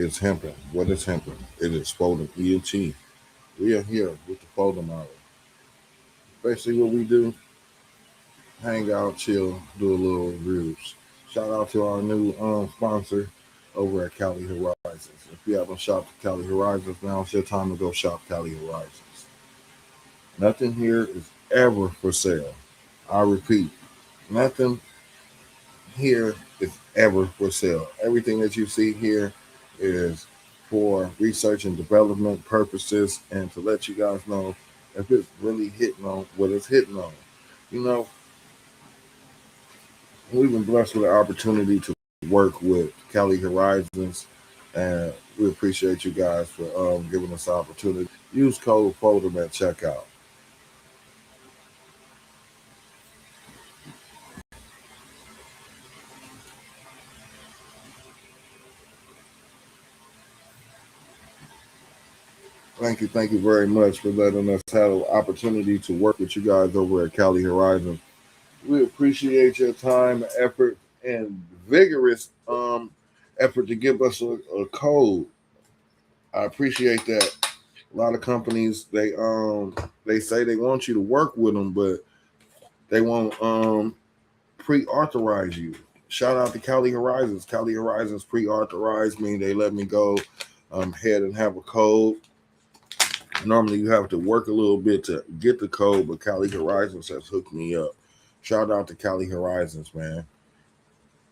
is hemping. What is hemping? It is folding ENT. We are here with the folding model. Basically, what we do: hang out, chill, do a little reviews. Shout out to our new sponsor over at Cali Horizons. If you haven't shopped at Cali Horizons, now it's your time to go shop Cali Horizons. Nothing here is ever for sale. I repeat, nothing here is ever for sale. Everything that you see here is for research and development purposes and to let you guys know if it's really hitting on what it's hitting on. You know, we've been blessed with the opportunity to work with Cali Horizons, and we appreciate you guys for giving us the opportunity. Use code FOLDEM at checkout. Thank you very much for letting us have the opportunity to work with you guys over at Cali Horizons. We appreciate your time, effort, and vigorous effort to give us a code. I appreciate that. A lot of companies they say they want you to work with them, but they won't pre-authorize you. Shout out to Cali Horizons. Cali Horizons pre-authorized me. They let me go ahead and have a code. Normally you have to work a little bit to get the code, but Cali Horizons has hooked me up. Shout out to Cali Horizons, man.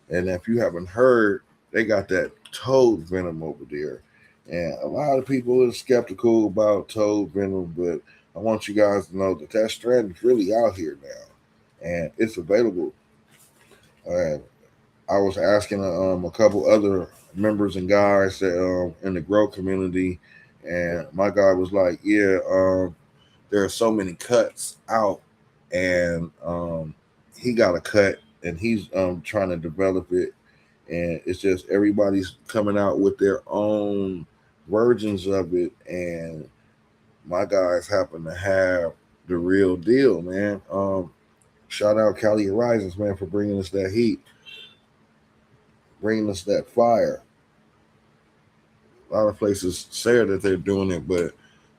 And if you haven't heard, they got that toad venom over there. And a lot of people are skeptical about toad venom, but I want you guys to know that that strand is really out here now, and it's available. And I was asking a couple other members and guys that in the grow community, and my guy was like, "Yeah, there are so many cuts out, and he got a cut, and he's trying to develop it, and it's just everybody's coming out with their own versions of it, and my guys happen to have the real deal, man. Shout out Cali Horizons, man, for bringing us that heat, bringing us that fire. A lot of places say that they're doing it, but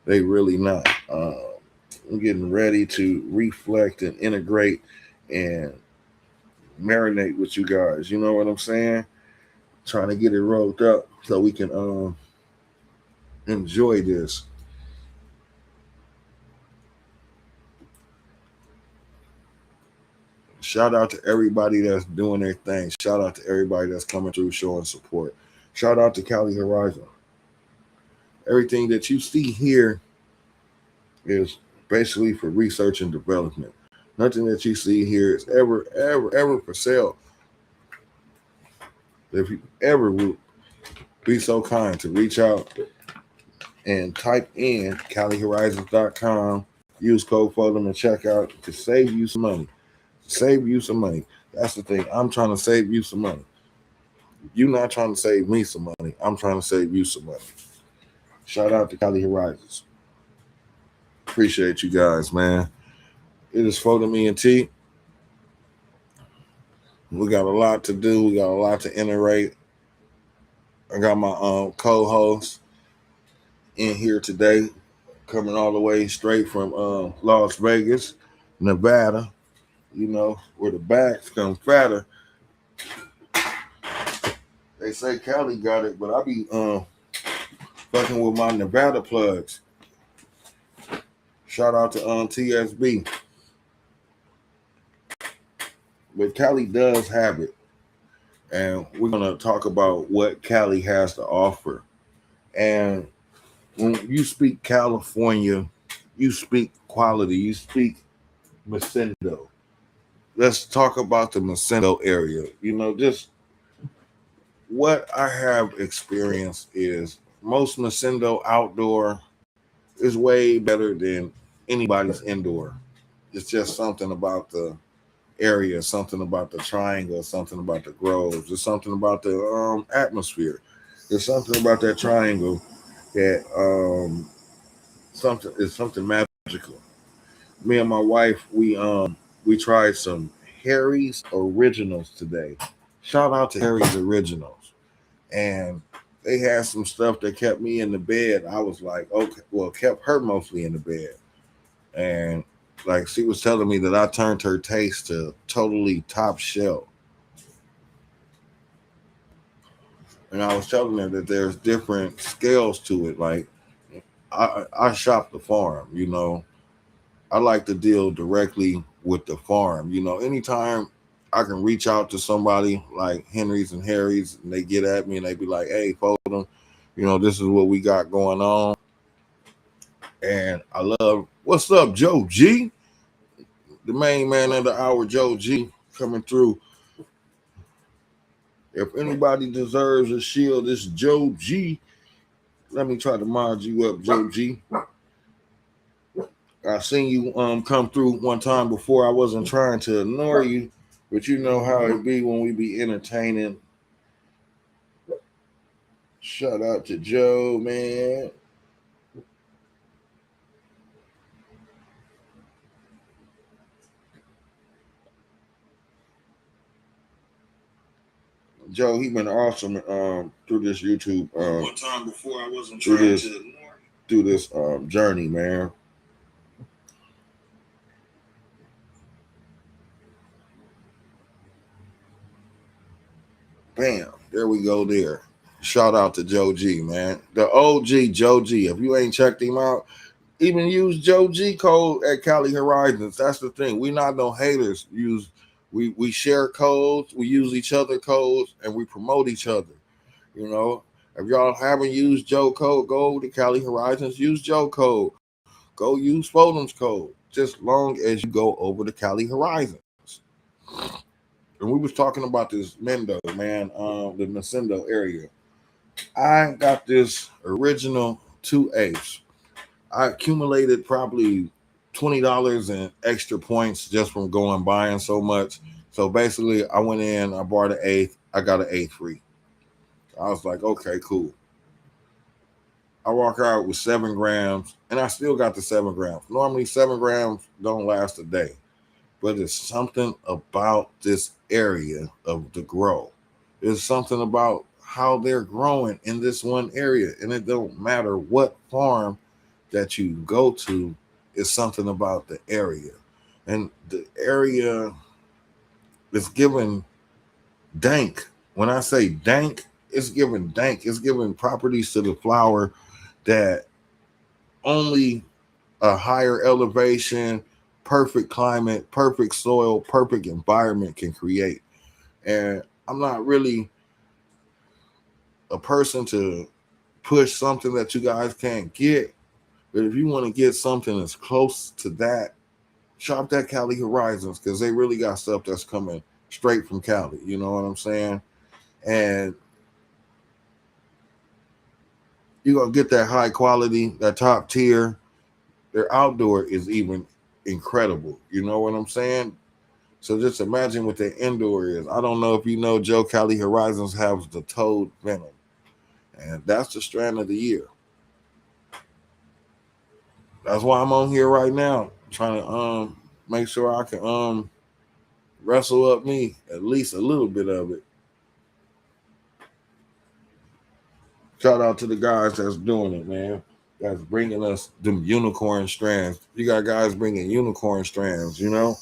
they really not. I'm getting ready to reflect and integrate and marinate with you guys. You know what I'm saying? Trying to get it rolled up so we can enjoy this. Shout out to everybody that's doing their thing. Shout out to everybody that's coming through showing support. Shout out to Cali Horizon. Everything that you see here is basically for research and development. Nothing that you see here is ever for sale. If you ever would be so kind to reach out and type in CaliHorizons.com, use code FODEM and checkout to save you some money. Save you some money. That's the thing. I'm trying to save you some money. You're not trying to save me some money. I'm trying to save you some money. Shout out to Cali Horizons. Appreciate you guys, man. It is Folding Me and T. We got a lot to do. We got a lot to iterate. I got my co-host in here today, coming all the way straight from Las Vegas, Nevada. You know, where the backs come fatter. They say Cali got it, but I be fucking with my Nevada plugs. Shout out to TSB. But Cali does have it. And we're gonna talk about what Cali has to offer. And when you speak California, you speak quality, you speak Macendo. Let's talk about the Macendo area. You know, just what I have experienced is most Macendo outdoor is way better than anybody's indoor. It's just something about the area, something about the triangle, something about the groves, there's something about the atmosphere. There's something about that triangle that something is something magical. Me and my wife, we tried some Harry's Originals today. Shout out to Harry's Originals. And they had some stuff that kept me in the bed. I was like, okay, well, kept her mostly in the bed. And like she was telling me that I turned her taste to totally top shelf. And I was telling her that there's different scales to it. Like I shop the farm, you know. I like to deal directly with the farm. You know, anytime I can reach out to somebody like Henry's and Harry's and they get at me and they be like, hey, Foden, you know, this is what we got going on. And I love, what's up, Joe G? The main man of the hour, Joe G, coming through. If anybody deserves a shield, it's Joe G. Let me try to mod you up, Joe G. I seen you come through one time before. I wasn't trying to ignore you, but you know how it be when we be entertaining. Shout out to Joe, man. Joe, he been awesome through this YouTube. One time before, I wasn't trying to ignore you. Through this journey, man. Bam, there we go there. Shout out to Joe G, man. The OG Joe G. If you ain't checked him out, even use Joe G code at Cali Horizons. That's the thing. We not no haters. We share codes, we use each other codes, and we promote each other. You know, if y'all haven't used Joe code, go to Cali Horizons, use Joe code. Go use Foden's code. Just long as you go over to Cali Horizons. And we was talking about this Mendo, man, the Nacendo area. I got this original 2/8. I accumulated probably $20 in extra points just from going buying so much. So basically, I went in, I bought an eighth, I got an eighth free. I was like, okay, cool. I walk out with 7 grams, and I still got the 7 grams. Normally, 7 grams don't last a day, but it's something about this area of the grow. There's something about how they're growing in this one area, and it don't matter what farm that you go to. It's something about the area, and the area is giving dank. When I say dank, it's giving dank. It's giving properties to the flower that only a higher elevation, perfect climate, perfect soil, perfect environment can create. And I'm not really a person to push something that you guys can't get, but if you want to get something that's close to that, shop that Cali Horizons, because they really got stuff that's coming straight from Cali. You know what I'm saying? And you're going to get that high quality, that top tier. Their outdoor is even incredible. You know what I'm saying? So just imagine what their indoor is. I don't know if you know, Joe, Cali Horizons has the toad venom. And that's the strand of the year. That's why I'm on here right now, trying to make sure I can wrestle up me at least a little bit of it. Shout out to the guys that's doing it, man. That's bringing us them unicorn strands. You got guys bringing unicorn strands, you know.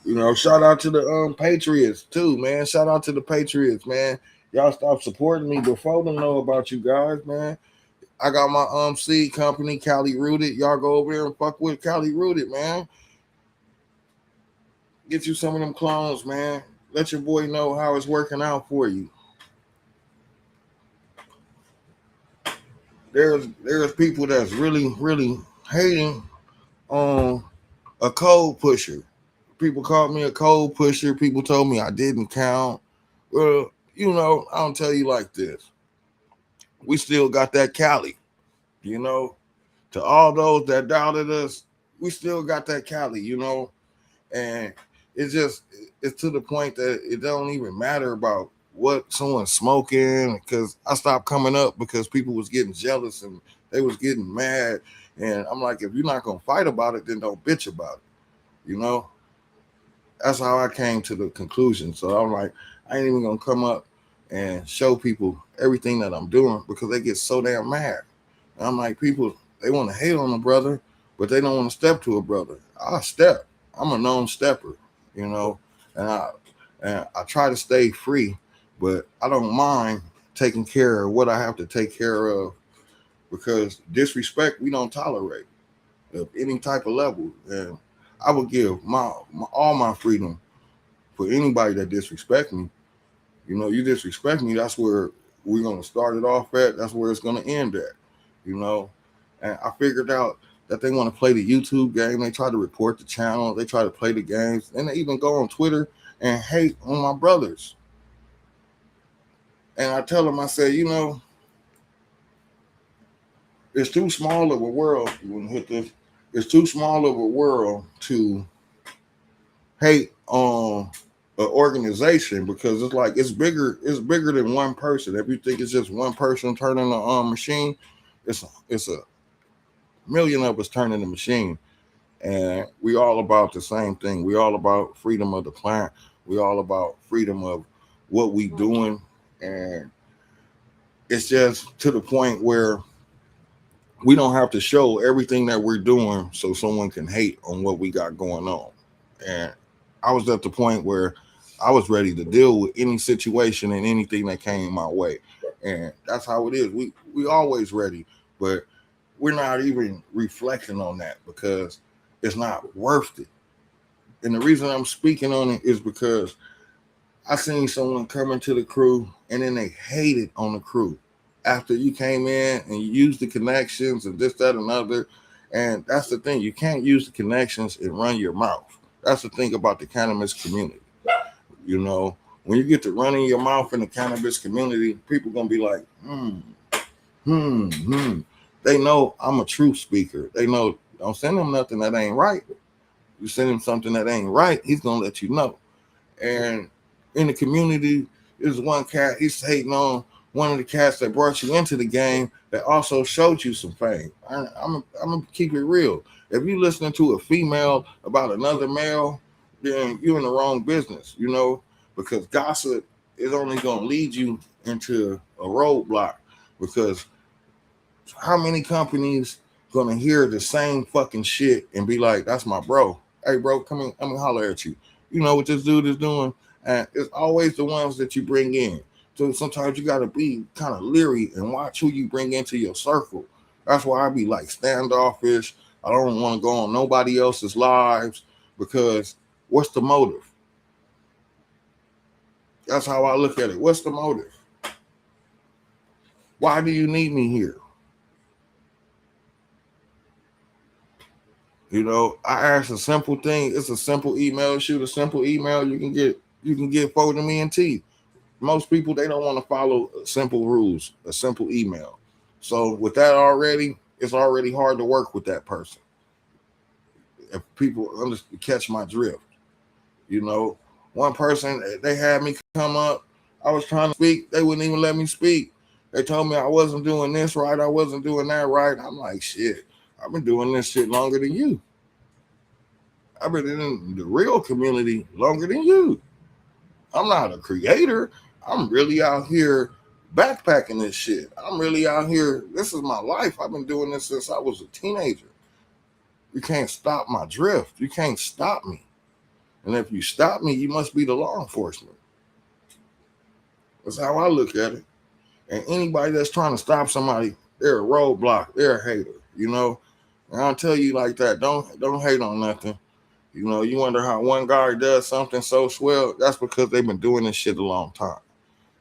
You know, shout out to the Patriots too, man. Shout out to the Patriots, man. Y'all stop supporting me before them know about you guys, man. I got my seed company, Cali Rooted. Y'all go over there and fuck with Cali Rooted, man. Get you some of them clones, man. Let your boy know how it's working out for you. There's people that's really hating on a code pusher. People called me a code pusher. People told me I didn't count. Well, you know, I'll tell you like this. We still got that Cali, you know. To all those that doubted us, we still got that Cali, you know. And it's to the point that it don't even matter about what someone's smoking, because I stopped coming up because people was getting jealous and they was getting mad. And I'm like, if you're not gonna fight about it, then don't bitch about it, you know. That's how I came to the conclusion. So I'm like, I ain't even gonna come up and show people everything that I'm doing because they get so damn mad. And I'm like, people, they want to hate on a brother, but they don't want to step to a brother. I step. I'm a known stepper, you know, and I try to stay free, but I don't mind taking care of what I have to take care of because disrespect we don't tolerate of any type of level. And I would give my all my freedom for anybody that disrespect me. You know, you disrespect me, that's where we're gonna start it off at. That's where it's gonna end at. You know, and I figured out that they want to play the YouTube game. They try to report the channel. They try to play the games, and they even go on Twitter and hate on my brothers. And I tell them, I say, you know, it's too small of a world. You want to hit this? It's too small of a world to hate on an organization because it's like it's bigger. It's bigger than one person. If you think it's just one person turning the machine, it's a million of us turning the machine, and we all about the same thing. We all about freedom of the planet. We all about freedom of what we doing, and it's just to the point where we don't have to show everything that we're doing so someone can hate on what we got going on. And I was at the point where I was ready to deal with any situation and anything that came my way. And that's how it is. We always ready, but we're not even reflecting on that because it's not worth it. And the reason I'm speaking on it is because I seen someone come into the crew and then they hated on the crew after you came in and you used the connections and this, that, and other. And that's the thing. You can't use the connections and run your mouth. That's the thing about the cannabis community. You know, when you get to running your mouth in the cannabis community, people gonna be like, hmm. They know I'm a truth speaker. They know don't send him nothing that ain't right. You send him something that ain't right, he's gonna let you know. And in the community, there's one cat, he's hating on one of the cats that brought you into the game that also showed you some fame. I'm gonna keep it real. If you listening to a female about another male, then you're in the wrong business, you know, because gossip is only gonna lead you into a roadblock. Because how many companies gonna hear the same fucking shit and be like, "That's my bro. Hey, bro, come in. I'm gonna holler at you. You know what this dude is doing?" And it's always the ones that you bring in. So sometimes you gotta be kind of leery and watch who you bring into your circle. That's why I be like standoffish. I don't want to go on nobody else's lives because what's the motive? That's how I look at it. What's the motive? Why do you need me here? You know, I asked a simple thing. It's a simple email. Shoot a simple email. You can get forward to me and T. Most people they don't want to follow simple rules, a simple email. So with that already, it's already hard to work with that person. If people catch my drift, you know, one person they had me come up. I was trying to speak. They wouldn't even let me speak. They told me I wasn't doing this right. I wasn't doing that right. I'm like, shit. I've been doing this shit longer than you. I've been in the real community longer than you. I'm not a creator. I'm really out here backpacking this shit. I'm really out here. This is my life. I've been doing this since I was a teenager. You can't stop my drift. You can't stop me. And if you stop me, you must be the law enforcement. That's how I look at it. And anybody that's trying to stop somebody, they're a roadblock. They're a hater. You know. And I'll tell you like that. Don't hate on nothing. You know, you wonder how one guy does something so swell. That's because they've been doing this shit a long time.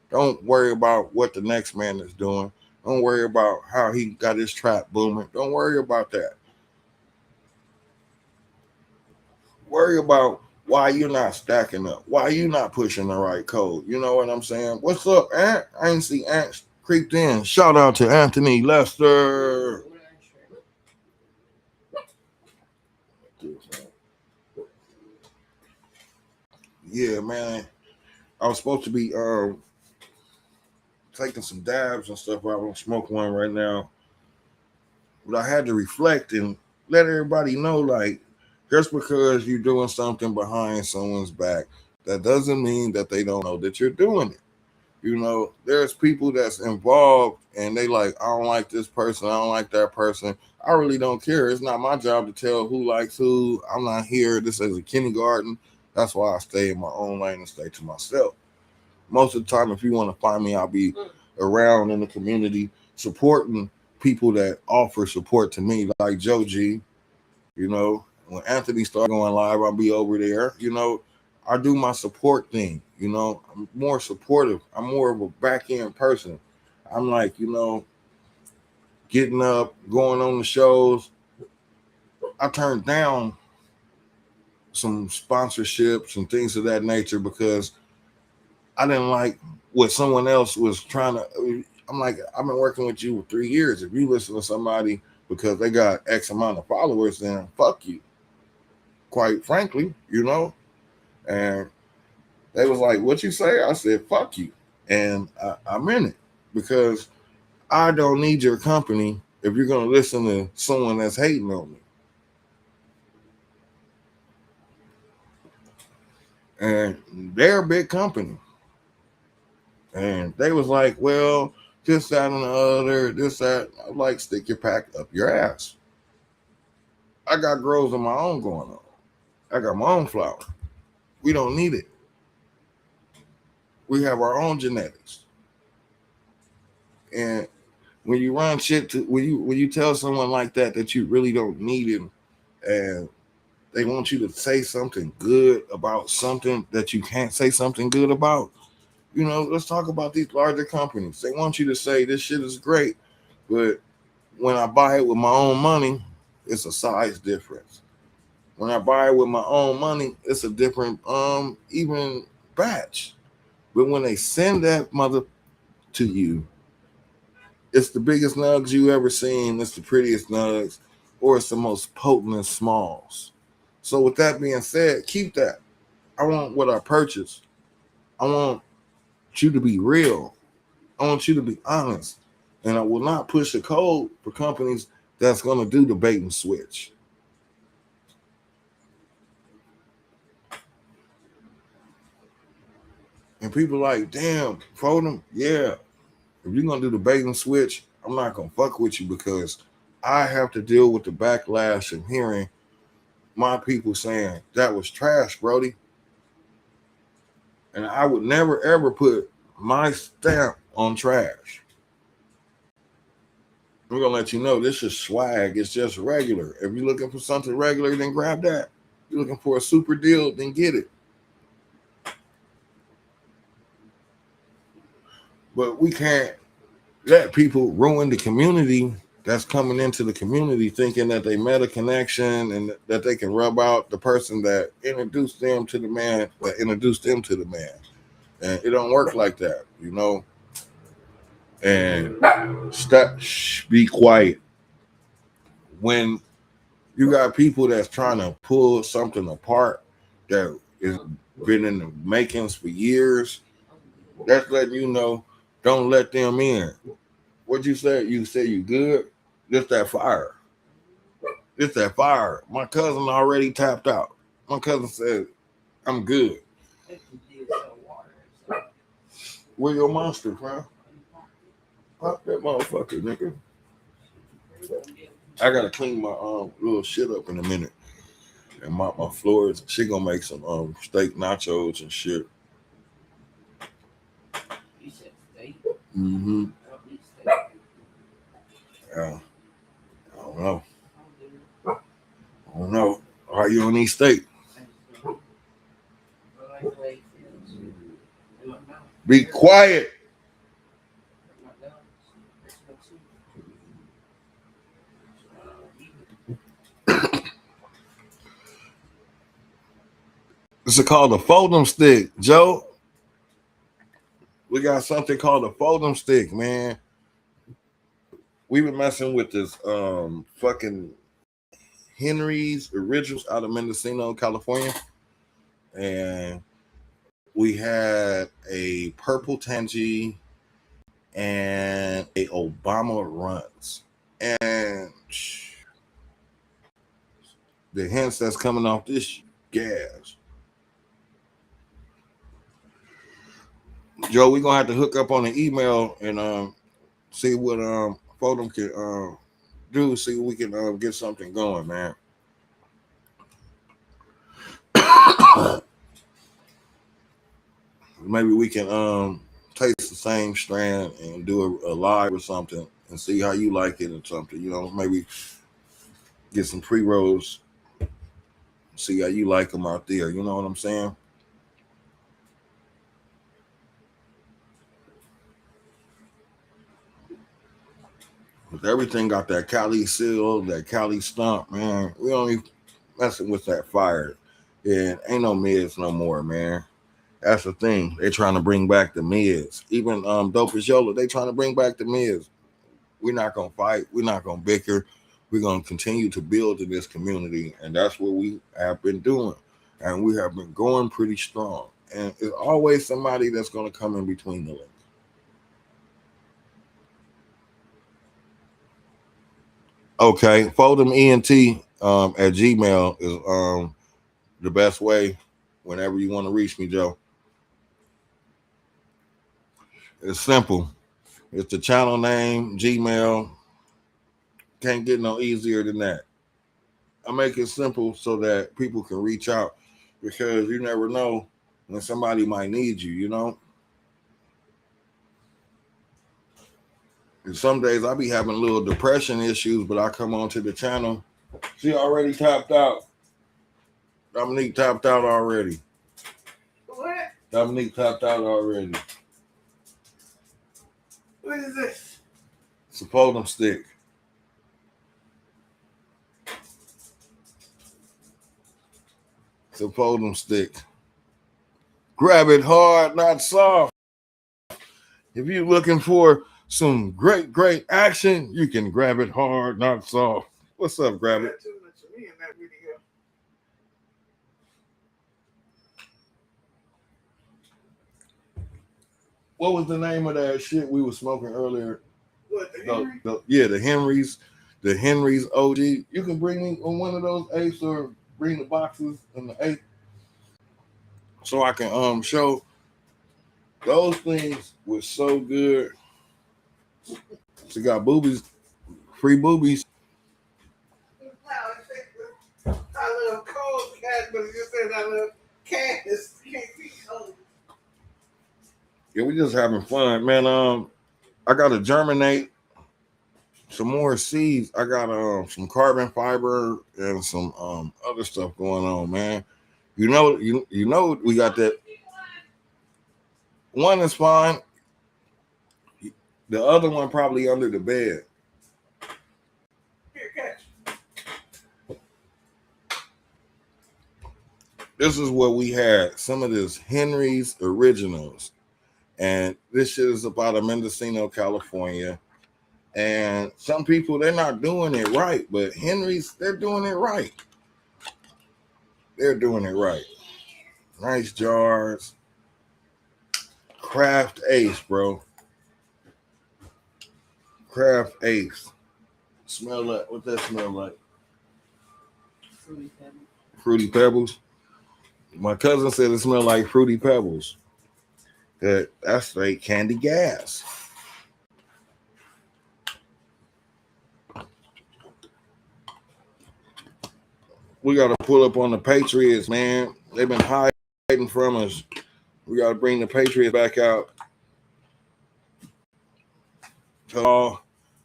Don't worry about what the next man is doing. Don't worry about how he got his trap booming. Don't worry about that. Worry about why you're not stacking up. Why you not pushing the right code. You know what I'm saying? What's up, Ant? I ain't see Ant creeped in. Shout out to Anthony Lester. Yeah, man. I was supposed to be taking some dabs and stuff. I don't smoke one right now. But I had to reflect and let everybody know, like, just because you're doing something behind someone's back, that doesn't mean that they don't know that you're doing it. You know, there's people that's involved and they like, I don't like this person, I don't like that person. I really don't care. It's not my job to tell who likes who. I'm not here. This is a kindergarten. That's why I stay in my own lane and stay to myself. Most of the time, if you want to find me, I'll be around in the community supporting people that offer support to me, like Joe G. You know, when Anthony started going live, I'll be over there. You know, I do my support thing. You know, I'm more supportive. I'm more of a back end person. I'm like, you know, getting up, going on the shows. I turned down some sponsorships and things of that nature because I didn't like what someone else was trying to. I'm like, I've been working with you for 3 years. If you listen to somebody because they got X amount of followers, then fuck you. Quite frankly, you know. And they was like, "What you say?" I said, "Fuck you," and I meant it because I don't need your company if you're gonna listen to someone that's hating on me. And they're a big company. And they was like, well, this, that, and the other, this, that. I'm like, stick your pack up your ass. I got growth of my own going on. I got my own flower. We don't need it. We have our own genetics. And when you run shit to when you tell someone like that you really don't need him and they want you to say something good about something that you can't say something good about, you know, let's talk about these larger companies. They want you to say this shit is great, but when I buy it with my own money, it's a size difference. When I buy it with my own money, it's a different even batch. But when they send that mother to you, it's the biggest nugs you ever seen, it's the prettiest nugs, or it's the most potent smalls. So with that being said, keep that. I want what I purchase. I want you to be real. I want you to be honest. And I will not push a code for companies that's going to do the bait and switch. And people like, damn, Foden, yeah. If you're going to do the bait and switch, I'm not going to fuck with you because I have to deal with the backlash of hearing my people saying, that was trash, Brody. And I would never, ever put my stamp on trash. I'm going to let you know this is swag. It's just regular. If you're looking for something regular, then grab that. You're looking for a super deal, then get it. But we can't let people ruin the community that's coming into the community thinking that they met a connection and that they can rub out the person that introduced them to the man, that introduced them to the man. And it don't work like that, you know. And be quiet. When you got people that's trying to pull something apart that has been in the makings for years, that's letting you know, don't let them in. What you said? You say you good? Just that fire. It's that fire. My cousin already tapped out. My cousin said, I'm good. Where your monster, bro? Pop that motherfucker, nigga. I gotta clean my little shit up in a minute. And my floors, she gonna make some steak nachos and shit. Mm-hmm. Yeah. I don't know. I don't know. How you on eat steak? Be quiet. This is called a fold'em stick, Joe. We got something called a fold'em stick, man. We been messing with this fucking Henry's Originals out of Mendocino, California, and we had a purple tangy and a Obama runs, and the hints that's coming off this gas. Joe, we're gonna have to hook up on an email and see what Foldem can do. See what we can get something going, man. Maybe we can taste the same strand and do a live or something and see how you like it or something. You know, maybe get some pre-rolls, see how you like them out there. You know what I'm saying? But everything got that Cali seal, that Cali stump, man. We only messing with that fire. And ain't no mids no more, man. That's the thing. They're trying to bring back the mids. Even Dope as Yola, they trying to bring back the mids. We're not gonna fight. We're not gonna bicker. We're gonna continue to build in this community, and that's what we have been doing. And we have been going pretty strong. And it's always somebody that's gonna come in between the links. Okay, Foldem ENT at Gmail is the best way whenever you want to reach me, Joe. It's simple. It's the channel name, Gmail. Can't get no easier than that. I make it simple so that people can reach out because you never know when somebody might need you, you know? And some days I be having little depression issues, but I come onto the channel. She already tapped out. Dominique tapped out already. What? Dominique tapped out already. What is this? It's a Foldem stick. It's a Foldem stick. Grab it hard, not soft. If you're looking for some great action, you can grab it hard, not soft. What's up, grab it? Too much of me in that video. What was the name of that shit we were smoking earlier? What, the Henry? The Henry's OG. You can bring me on one of those eighths or bring the boxes in the eighth so I can show those things was so good. She got boobies, free boobies. I love cold cat, but you said I love cats. Can't be cold. Yeah, we just having fun, man. I gotta germinate some more seeds. I got some carbon fiber and some other stuff going on, man. You know we got that. One is fine. The other one probably under the bed. Here, catch. This is what we had. Some of this Henry's Originals. And this shit is about a Mendocino, California. And some people, they're not doing it right. But Henry's, they're doing it right. They're doing it right. Nice jars. Craft Ace, bro. Craft Ace. Smell like, what that smell like? Fruity Pebbles. Fruity Pebbles. My cousin said it smelled like Fruity Pebbles. That's straight candy gas. We got to pull up on the Patriots, man. They've been hiding from us. We got to bring the Patriots back out. So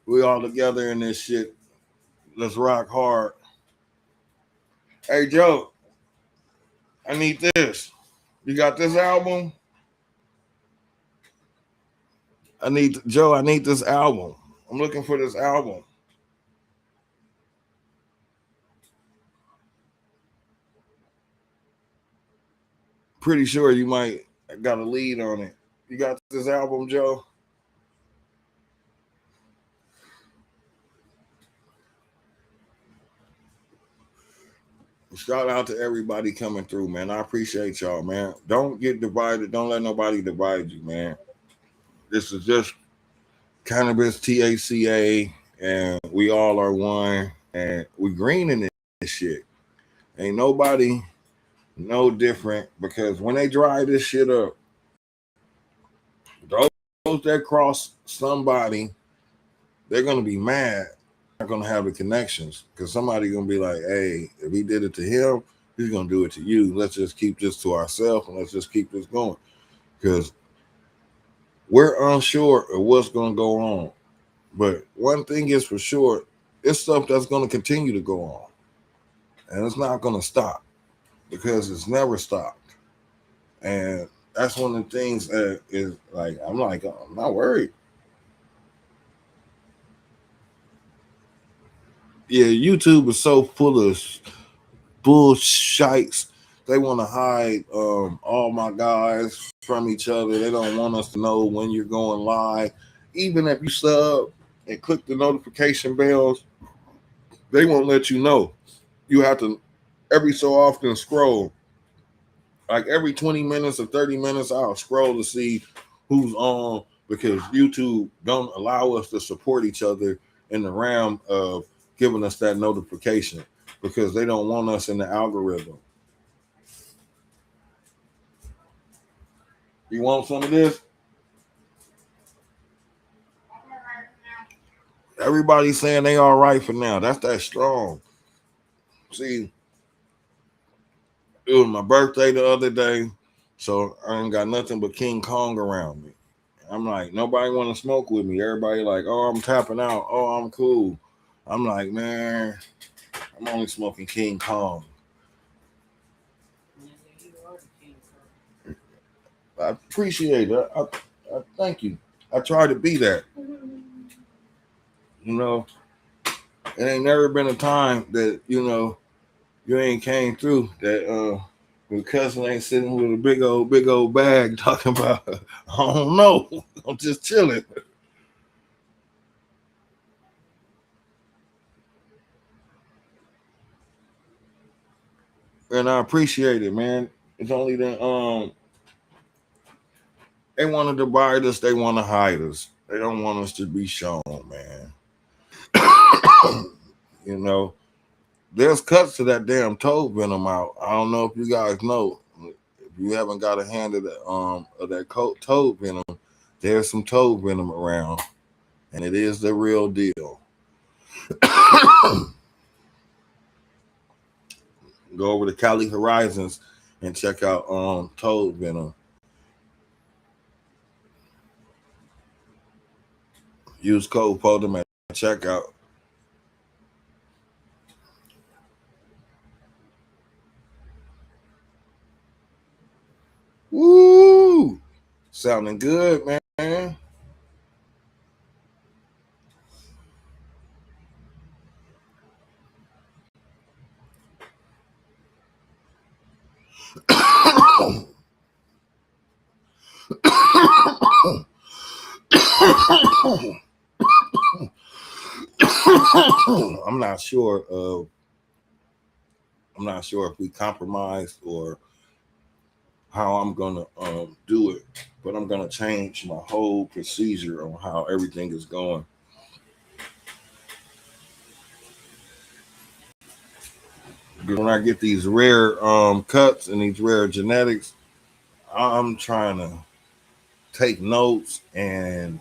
we all together in this shit. Let's rock hard. Hey, Joe, I need this. You got this album? I need this album. I'm looking for this album. Pretty sure you might got a lead on it. You got this album, Joe? Shout out to everybody coming through, man. I appreciate y'all, man. Don't get divided. Don't let nobody divide you, man. This is just cannabis, THCA, and we all are one. And we green in this shit. Ain't nobody no different because when they dry this shit up, that cross somebody, they're gonna be mad. Not gonna have the connections because somebody's gonna be like, "Hey, if he did it to him, he's gonna do it to you. Let's just keep this to ourselves and let's just keep this going." Because we're unsure of what's gonna go on. But one thing is for sure, it's stuff that's gonna continue to go on, and it's not gonna stop because it's never stopped. And that's one of the things that is like, I'm not worried. Yeah, YouTube is so full of bullshites. They want to hide all my guys from each other. They don't want us to know when you're going live. Even if you sub and click the notification bells, they won't let you know. You have to every so often scroll. Like every 20 minutes or 30 minutes, I'll scroll to see who's on because YouTube don't allow us to support each other in the realm of giving us that notification because they don't want us in the algorithm. You want some of this? Everybody's saying they all right for now. That's that strong. See, it was my birthday the other day, so I ain't got nothing but King Kong around me. I'm like, nobody want to smoke with me. Everybody like, oh, I'm tapping out. Oh, I'm cool. I'm like, man, I'm only smoking King Kong. I appreciate it. I thank you. I try to be that. You know, it ain't never been a time that you ain't came through that the cousin ain't sitting with a big old bag talking about I don't know. I'm just chilling. And I appreciate it, man. It's only that they want to divide us, they want to hide us. They don't want us to be shown, man. You know, there's cuts to that damn toad venom out. I don't know if you guys know. If you haven't got a hand of that toad venom, there's some toad venom around, and it is the real deal. Go over to Cali Horizons and check out toad venom. Use code PODEM at checkout. Woo! Sounding good, man. I'm not sure of I'm not sure if we compromised or how I'm gonna do it, but I'm gonna change my whole procedure on how everything is going. Because when I get these rare cuts and these rare genetics, I'm trying to take notes and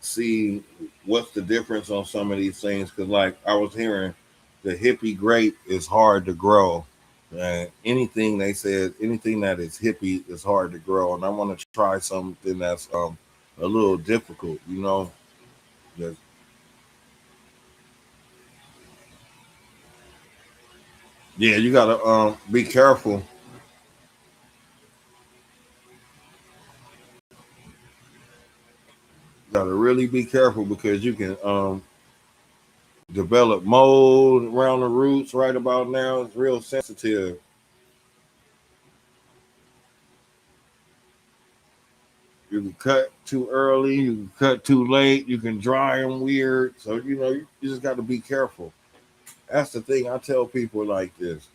see what's the difference on some of these things. Because like I was hearing, the hippie grape is hard to grow. And anything they said, anything that is hippie is hard to grow. And I want to try something that's a little difficult, you know. Just, yeah, you gotta be careful. You gotta really be careful because you can develop mold around the roots right about now. It's real sensitive. You can cut too early, you can cut too late, you can dry them weird. So, you just got to be careful. That's the thing I tell people like this.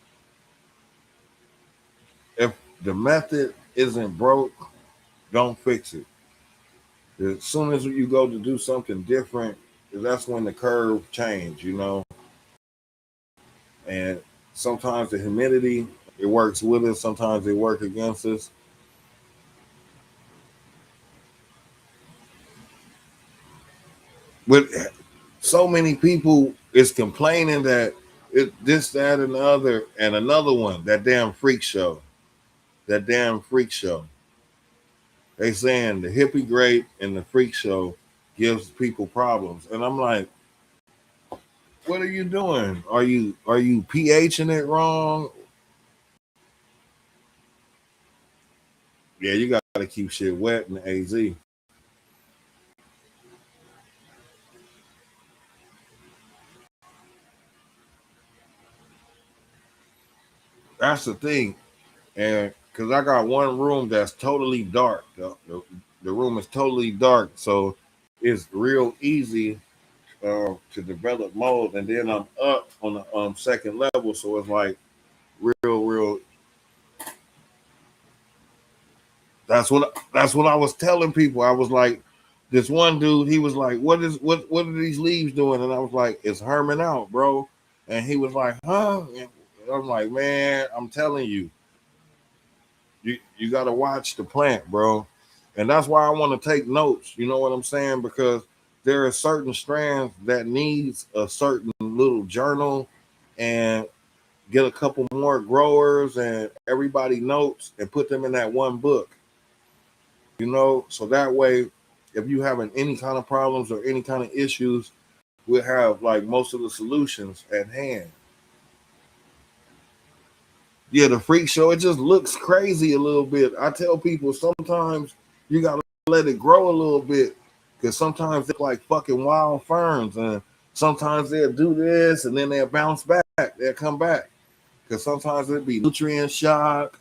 If the method isn't broke, don't fix it. As soon as you go to do something different, that's when the curve change. And sometimes the humidity, it works with us, sometimes it works against us. with so many people is complaining that it this, that, and the other, and another one, that damn freak show. That damn freak show. They saying the hippie grape and the freak show gives people problems. And I'm like, what are you doing? Are you pHing it wrong? Yeah, you gotta keep shit wet in the AZ. That's the thing. And because I got one room that's totally dark. The room is totally dark. So it's real easy to develop mold. And then I'm up on the second level. So it's like real. That's what I was telling people. I was like, this one dude, he was like, what are these leaves doing? And I was like, it's herming out, bro. And he was like, huh? And I'm like, man, I'm telling you, you got to watch the plant, bro. And that's why I want to take notes. You know what I'm saying? Because there are certain strands that needs a certain little journal, and get a couple more growers and everybody notes and put them in that one book. You know, so that way, if you having any kind of problems or any kind of issues, we'll have like most of the solutions at hand. Yeah, the freak show, it just looks crazy a little bit. I tell people sometimes you gotta let it grow a little bit, because sometimes they're like fucking wild ferns, and sometimes they'll do this and then they'll bounce back, they'll come back, because sometimes it'll be nutrient shock.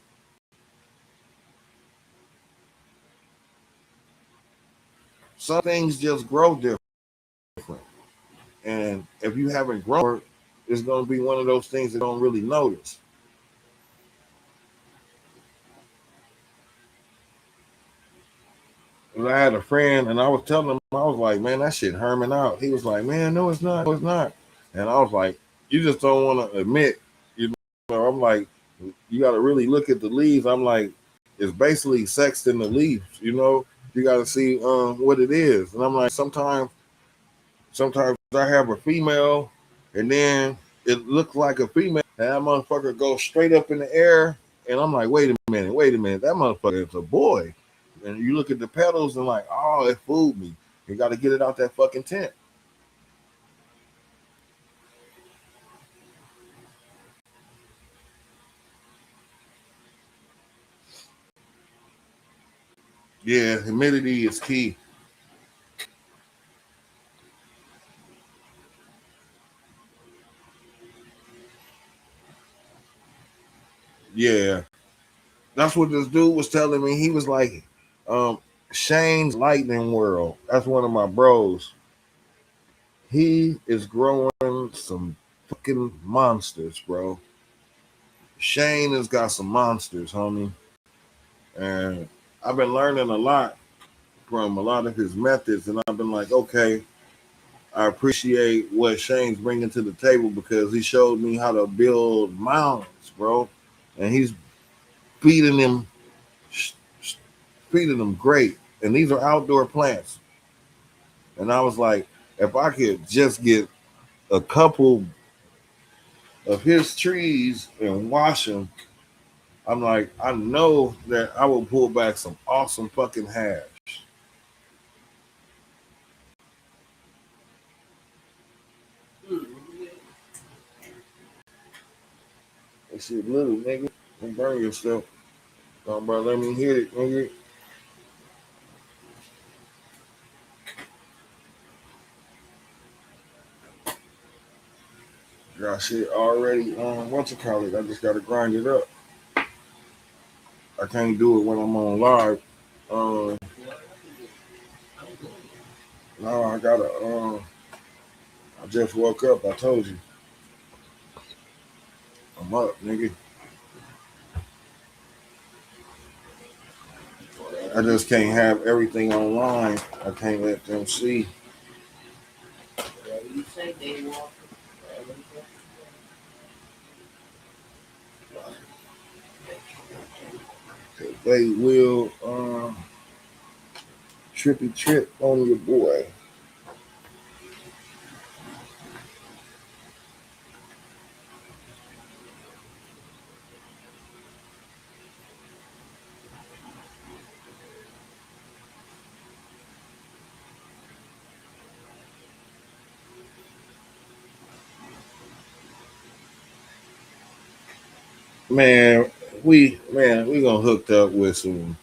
Some things just grow different, and if you haven't grown, it's gonna be one of those things that don't really notice. And I had a friend, and I was telling him, I was like, man, that shit herming out. He was like, man, no, it's not. No, it's not. And I was like, you just don't want to admit, you know, I'm like, you got to really look at the leaves. I'm like, it's basically sex in the leaves, you know? You got to see what it is. And I'm like, sometimes I have a female, and then it looks like a female, and that motherfucker goes straight up in the air. And I'm like, wait a minute, that motherfucker is a boy. And you look at the petals and like, oh, it fooled me. You got to get it out that fucking tent. Yeah, humidity is key. Yeah, that's what this dude was telling me. He was like, Shane's Lightning World. That's one of my bros. He is growing some fucking monsters, bro. Shane has got some monsters, homie. And I've been learning a lot from a lot of his methods. And I've been like, okay, I appreciate what Shane's bringing to the table, because he showed me how to build mounds, bro. And he's feeding them, feeding them great. And these are outdoor plants. And I was like, if I could just get a couple of his trees and wash them, I'm like, I know that I will pull back some awesome fucking hash. That shit little, nigga. Don't burn yourself. Don't, bro, let me hit it, nigga. Got shit already what's it called it? I just gotta grind it up. I can't do it when I'm on live. Um no, I gotta I just woke up, I told you. I'm up, nigga. I just can't have everything online. I can't let them see. They will trippy trip on your boy. Man, we gonna hooked up with some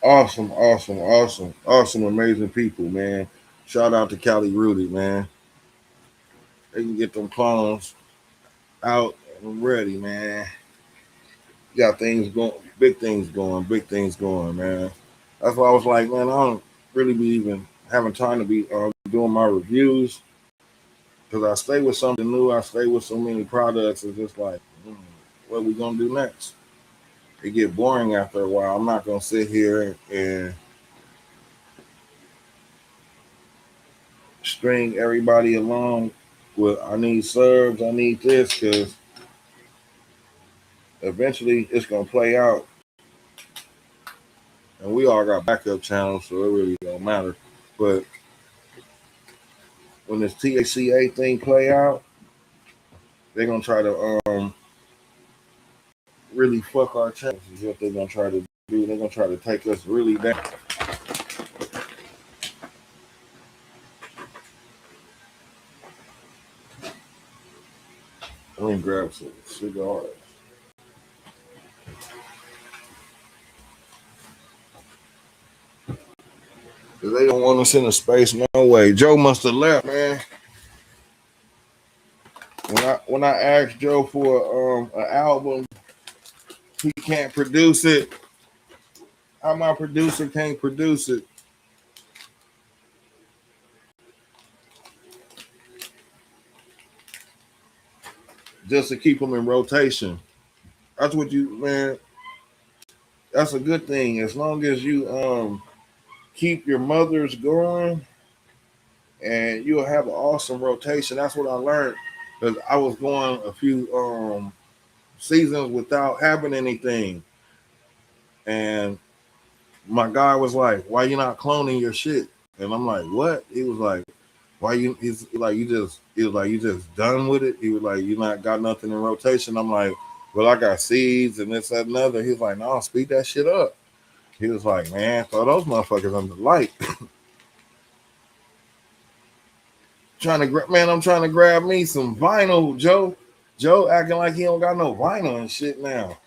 awesome, amazing people, man. Shout out to Cali Rudy, man. They can get them clones out and ready, man. Got things going, big things going, man. That's why I was like, man, I don't really be even having time to be doing my reviews because I stay with something new. I stay with so many products. It's just like, what are we gonna do next? It get boring after a while. I'm not gonna sit here and string everybody along with I need subs, I need this, because eventually it's gonna play out, and we all got backup channels, so it really don't matter. But when this THCA thing play out, they're gonna try to really fuck our channels. Is what they're gonna try to do. They're gonna try to take us really down. Let me grab some cigars. Cause they don't want us in the space, no way. Joe must have left, man. When I asked Joe for an album, he can't produce it. How my producer can't produce it? Just to keep them in rotation. That's what you, man. That's a good thing. As long as you keep your mothers going, and you'll have an awesome rotation. That's what I learned because I was going a few seasons without having anything, and my guy was like, "Why you not cloning your shit?" And I'm like, "What?" He was like, "Why you?" He's like, "You just." He was like, "You just done with it." He was like, "You not got nothing in rotation." I'm like, "Well, I got seeds and this that, and another." He's like, "No, speed that shit up." He was like, "Man, throw those motherfuckers under the light." Man, I'm trying to grab me some vinyl, Joe. Joe acting like he don't got no vinyl and shit now.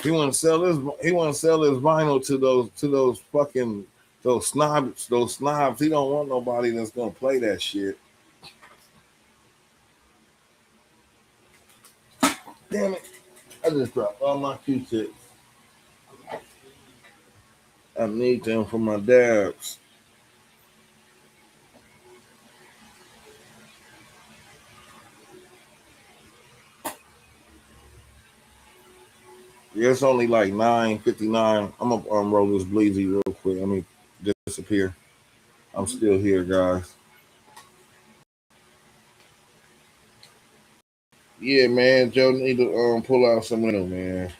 He want to sell his. He want to sell his vinyl to those fucking those snobs. Those snobs. He don't want nobody that's gonna play that shit. Damn it! I just dropped all my Q-tips. I need them for my dabs. Yeah, it's only like 9:59. I'm gonna roll this bleezy real quick. Let me disappear. I'm still here, guys. Yeah, man. Joe need to pull out some of them, man.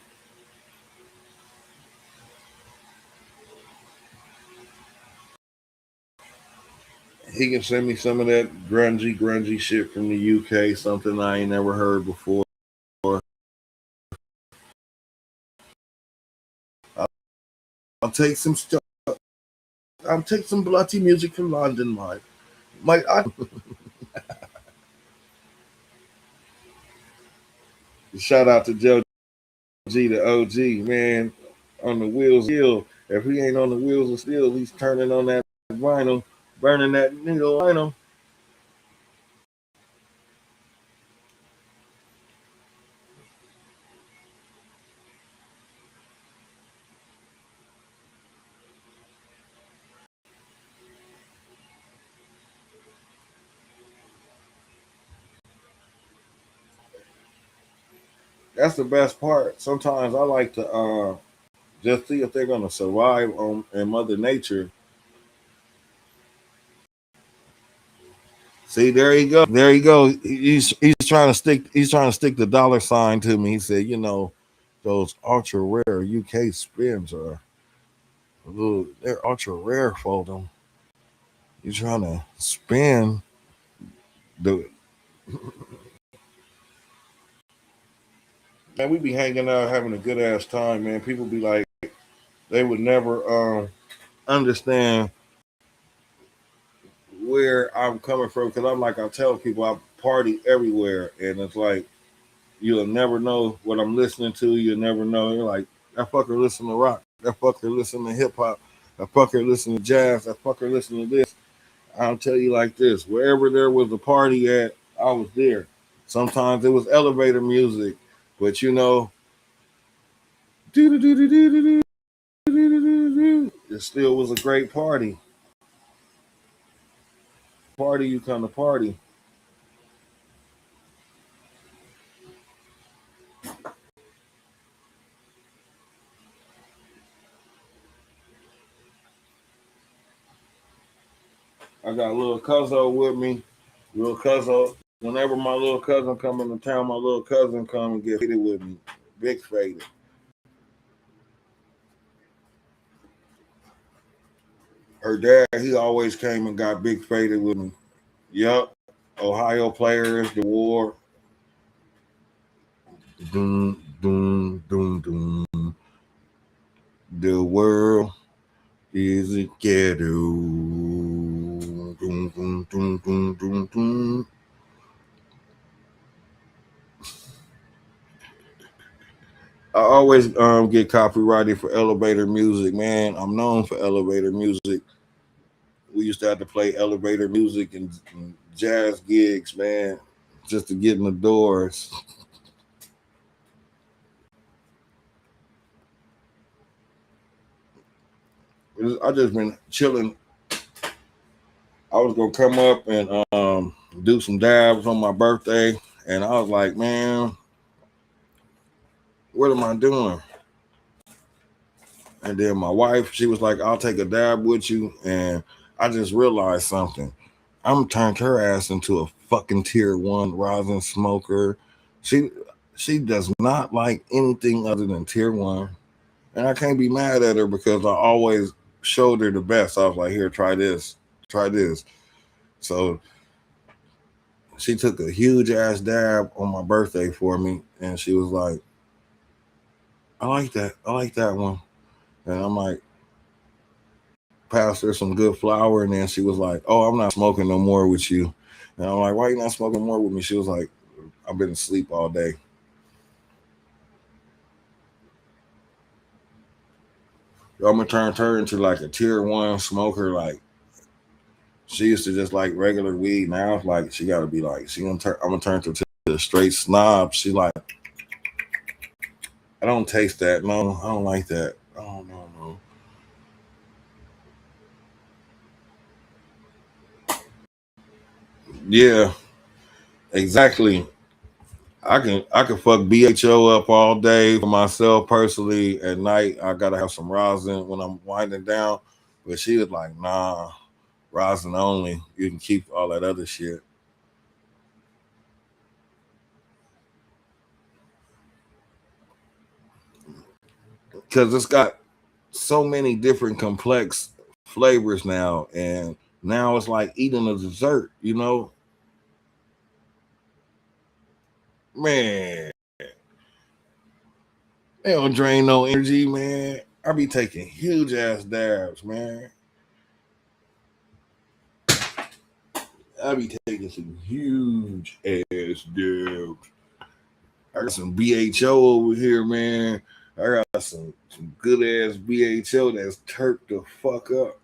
He can send me some of that grungy shit from the UK, something I ain't never heard before. I'll, I'll take some stuff. I'll take some bloody music from London, Mike. Mike, shout out to Joe G, the OG, man, on the wheels of steel. If he ain't on the wheels of steel, he's turning on that vinyl, burning that needle vinyl. That's the best part. Sometimes I like to just see if they're gonna survive on in Mother Nature. See, there you go. There you go. He's trying to stick. He's trying to stick the dollar sign to me. He said, you know, those ultra rare UK spins are a little. They're ultra rare for them. You're trying to spin the. Man, we be hanging out, having a good ass time, man. People be like, they would never understand where I'm coming from because I'm like I tell people I party everywhere, and it's like you'll never know what I'm listening to. You'll never know. You're like, that fucker listen to rock. That fucker listen to hip hop. That fucker listen to jazz. That fucker listen to this. I'll tell you like this: wherever there was a party at, I was there. Sometimes it was elevator music, but you know, it still was a great party. Party, you come to party. I got a little cousin with me. Little cousin. Whenever my little cousin come into town, my little cousin come and get faded with me. Big faded. Her dad, he always came and got big faded with me. Yup. Ohio players, the war. Doom, doom, doom, doom. The world is a ghetto. Doom, doom, doom, doom, doom, doom. I always get copyrighted for elevator music, man. I'm known for elevator music. We used to have to play elevator music and jazz gigs, man, just to get in the doors. I just been chilling. I was gonna come up and do some dabs on my birthday, and I was like, man, what am I doing? And then my wife, she was like, I'll take a dab with you, and I just realized something. I'm turned her ass into a fucking tier one rosin smoker. She she does not like anything other than tier one. And I can't be mad at her because I always showed her the best. I was like, here, try this, try this. So she took a huge ass dab on my birthday for me, and she was like, I like that. I like that one. And I'm like, passed her some good flour, and then she was like, oh, I'm not smoking no more with you. And I'm like, why you not smoking more with me? She was like, I've been asleep all day. I'm gonna turn her into like a tier one smoker. Like she used to just like regular weed. Now it's like she gotta be like she gonna turn. I'm gonna turn her to a straight snob. She like I don't taste that. No, I don't like that. Oh no. Yeah, exactly. I can fuck BHO up all day for myself personally. At night, I gotta have some rosin when I'm winding down. But she was like, nah, rosin only. You can keep all that other shit because it's got so many different complex flavors now, and now it's like eating a dessert. You know, man, they don't drain no energy, man. I be taking huge ass dabs, man. I be taking some huge ass dabs. I got some BHO over here, man. I got some good ass BHO that's turked the fuck up.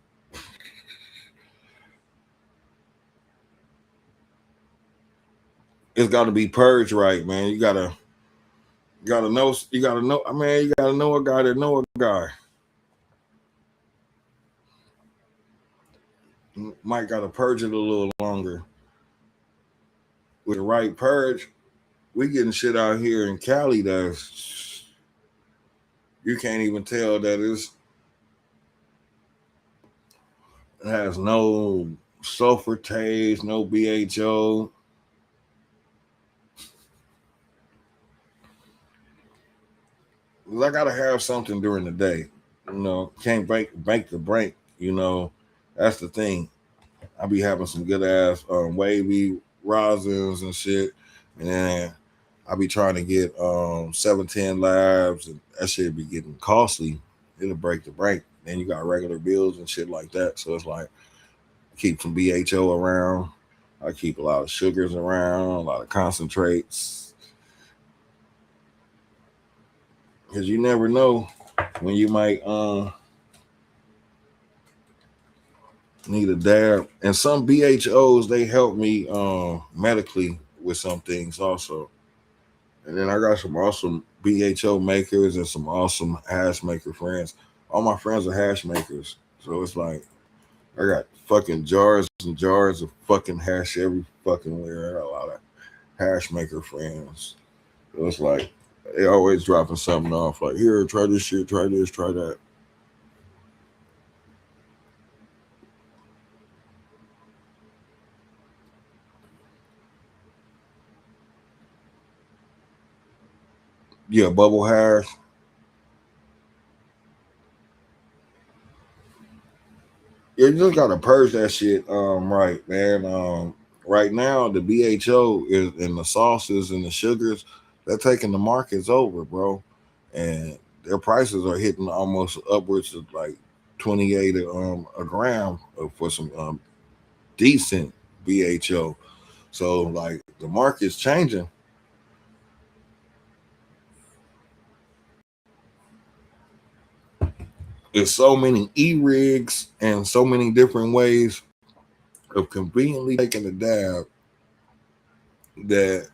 It's got to be purged right, man. You gotta know. You gotta know. I mean, you gotta know a guy that know a guy. Might gotta purge it a little longer. With the right purge, we getting shit out here in Cali that's you can't even tell that it has no sulfur taste, no BHO. I gotta have something during the day. You know, can't bank the break. You know, that's the thing. I be having some good ass wavy rosins and shit, and then I be trying to get 710 labs, and that shit be getting costly. It'll break the bank. Then you got regular bills and shit like that. So it's like keep some BHO around. I keep a lot of sugars around, a lot of concentrates, because you never know when you might need a dab. And some BHOs, they help me medically with some things also. And then I got some awesome BHO makers and some awesome hash maker friends. All my friends are hash makers. So it's like I got fucking jars and jars of fucking hash every fucking where. I got a lot of hash maker friends. So it's like they always dropping something off. Like, here, try this shit, try this, try that. Yeah, bubble hash. You just gotta purge that shit right, man. Right now the BHO is and the sauces and the sugars, they're taking the markets over, bro. And their prices are hitting almost upwards of like 28 a gram for some decent BHO. So like the market's changing. There's so many e-rigs and so many different ways of conveniently taking a dab that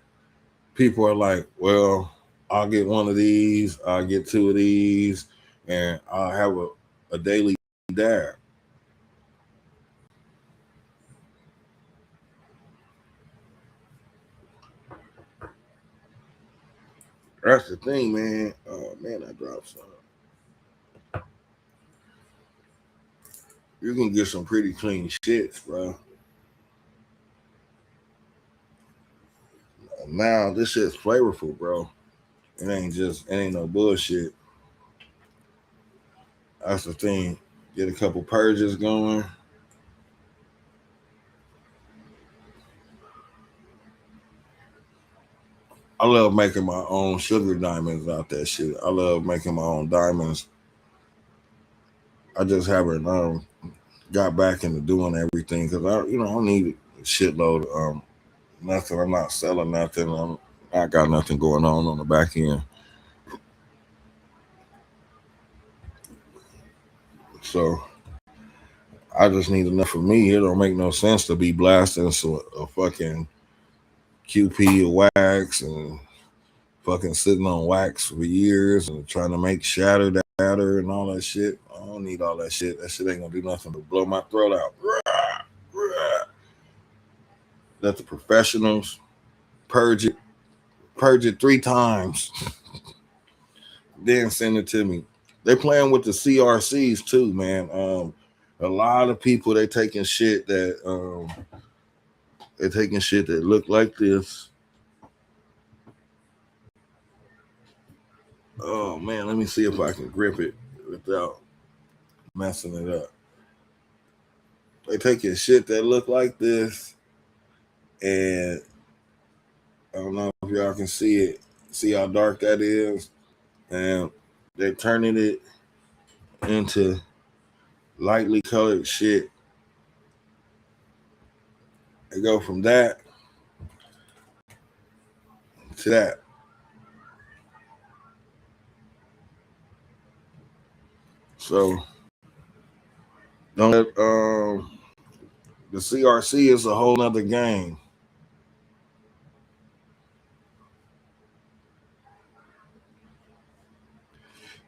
people are like, well, I'll get one of these, I'll get two of these, and I'll have a daily dab. That's the thing, man. Oh man, I dropped some. You can get some pretty clean shits, bro. Now this shit's flavorful, bro. It ain't no bullshit. That's the thing. Get a couple purges going. I love making my own sugar diamonds out that shit. I love making my own diamonds. I just haven't got back into doing everything because I don't need a shitload of nothing. I'm not selling nothing. I got nothing going on the back end. So I just need enough for me. It don't make no sense to be blasting a fucking QP of wax and fucking sitting on wax for years and trying to make shatter and all that shit. I don't need all that shit. That shit ain't gonna do nothing but blow my throat out. Let the professionals purge it, purge it 3 times, then send it to me. They playing with the CRCs too, man. A lot of people they taking shit that look like this. Oh man, let me see if I can grip it without messing it up. They taking shit that look like this, and I don't know if y'all can see it. See how dark that is, and they're turning it into lightly colored shit. They go from that to that. So don't let, the CRC is a whole nother game.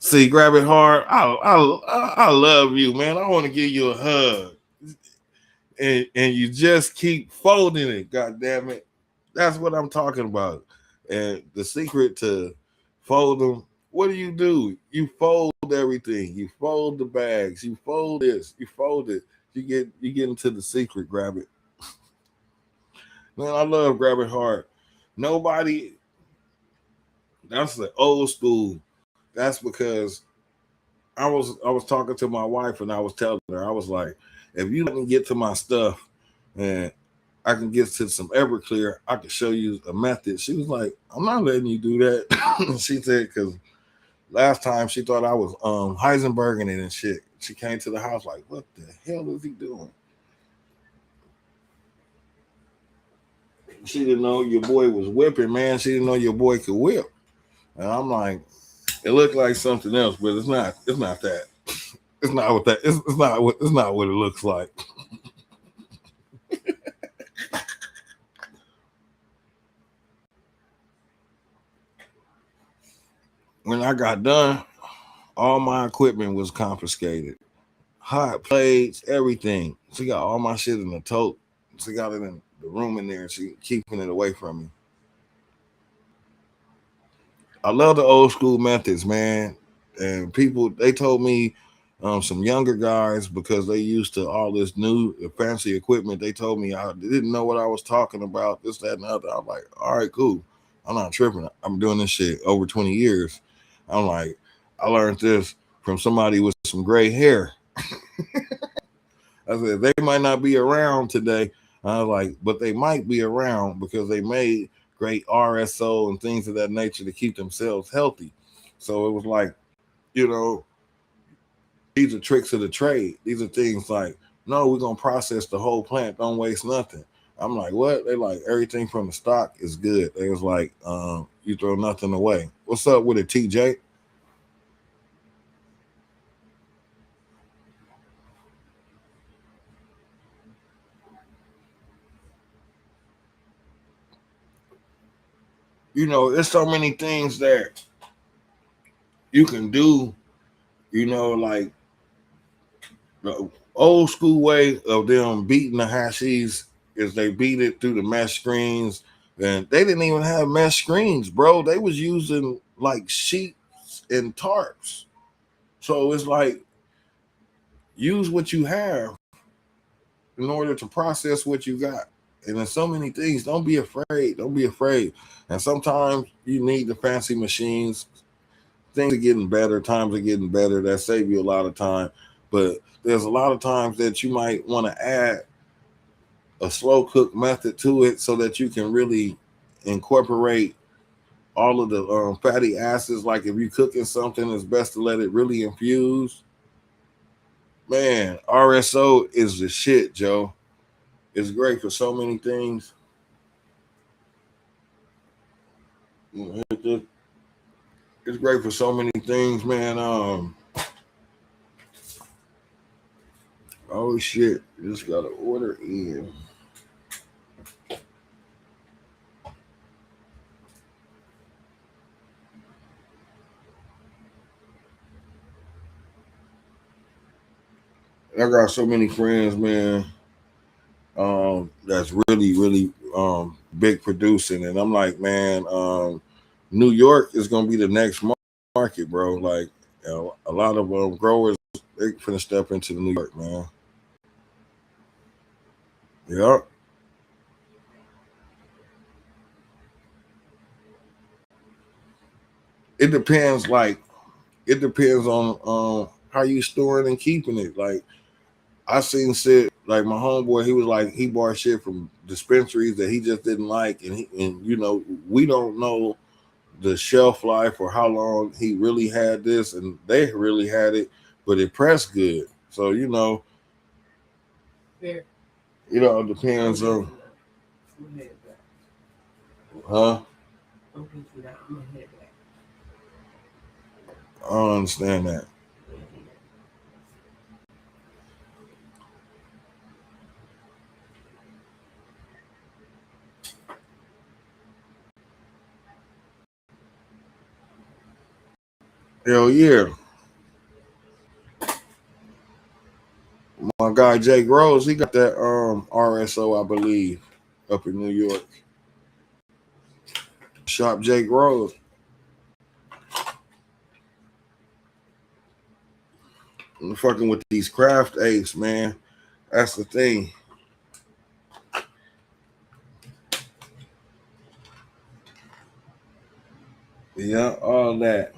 See, grab it hard. I love you, man. I want to give you a hug, and you just keep folding it. God damn it, that's what I'm talking about. And the secret to fold them, what do? You fold everything. You fold the bags. You fold this. You fold it. You get into the secret. Grab it, man. I love grab it hard. Nobody. That's the old school. That's because I was talking to my wife and I was telling her, I was like, if you let me get to my stuff and I can get to some Everclear, I can show you a method. She was like, I'm not letting you do that. She said, because last time she thought I was Heisenberging it and shit. She came to the house like, what the hell is he doing? She didn't know your boy was whipping, man. She didn't know your boy could whip. And I'm like, it looked like something else, but it's not. It's not that. It's not what that. It's not what. It's not what it looks like. When I got done, all my equipment was confiscated. Hot plates, everything. She got all my shit in the tote. She got it in the room in there. She keeping it away from me. I love the old school methods, man. And people, they told me, some younger guys, because they used to all this new fancy equipment, they told me I didn't know what I was talking about, this, that, and the other. I'm like, all right, cool. I'm not tripping. I'm doing this shit over 20 years. I'm like, I learned this from somebody with some gray hair. I said, they might not be around today. I was like, but they might be around because they made great RSO and things of that nature to keep themselves healthy. So it was like, you know, these are tricks of the trade. These are things like, no, we're going to process the whole plant. Don't waste nothing. I'm like, what? They like everything from the stock is good. They was like, you throw nothing away. What's up with it, TJ? You know, there's so many things that you can do, like the old school way of them beating the hashies is they beat it through the mesh screens. And they didn't even have mesh screens, bro. They was using like sheets and tarps. So it's like, use what you have in order to process what you got. And there's so many things. Don't be afraid. Don't be afraid. And sometimes you need the fancy machines. Things are getting better. Times are getting better. That save you a lot of time. But there's a lot of times that you might want to add a slow cook method to it so that you can really incorporate all of the fatty acids. Like if you're cooking something, it's best to let it really infuse. Man, RSO is the shit, Joe. It's great for so many things. It's great for so many things, man. Oh shit, just got to order in. I got so many friends, man. That's really big producing, and I'm like, man, New York is gonna be the next market, bro. Like, a lot of growers, they finna step into the New York, man. Yeah, it depends. Like, it depends on how you storing and keeping it. Like, I seen shit like my homeboy. He was like, he bought shit from dispensaries that he just didn't like, and we don't know the shelf life or how long he really had this, and they really had it, but it pressed good. So There. it depends on, huh? I don't understand that. Hell yeah. My guy Jake Rose, he got that RSO, I believe, up in New York. Shop Jake Rose. I'm fucking with these craft apes, man. That's the thing. Yeah, all that.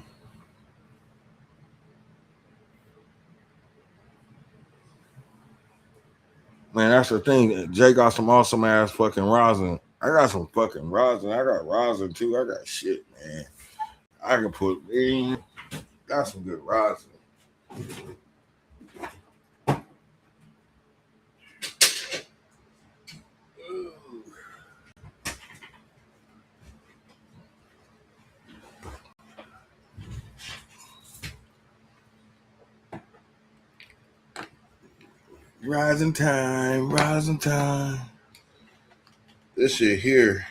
Man, that's the thing. Jay got some awesome ass fucking rosin. I got some fucking rosin. I got rosin too. I got shit, man. I can put in. Got some good rosin. Rising time, rising time. This shit here.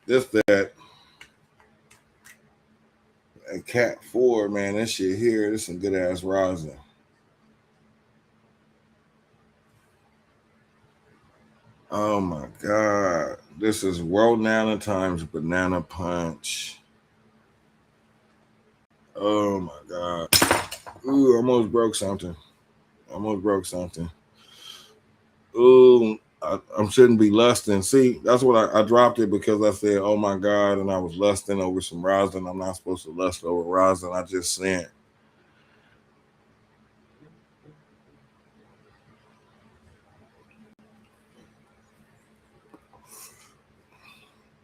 This that. And Cat 4, man, this shit here. This some good ass rosin. Oh my god. This is World Nana times Banana Punch. Oh my god. Ooh, almost broke something. Ooh, I shouldn't be lusting. See, that's what I dropped it because I said, oh my god, and I was lusting over some rosin. I'm not supposed to lust over rosin. I just sent.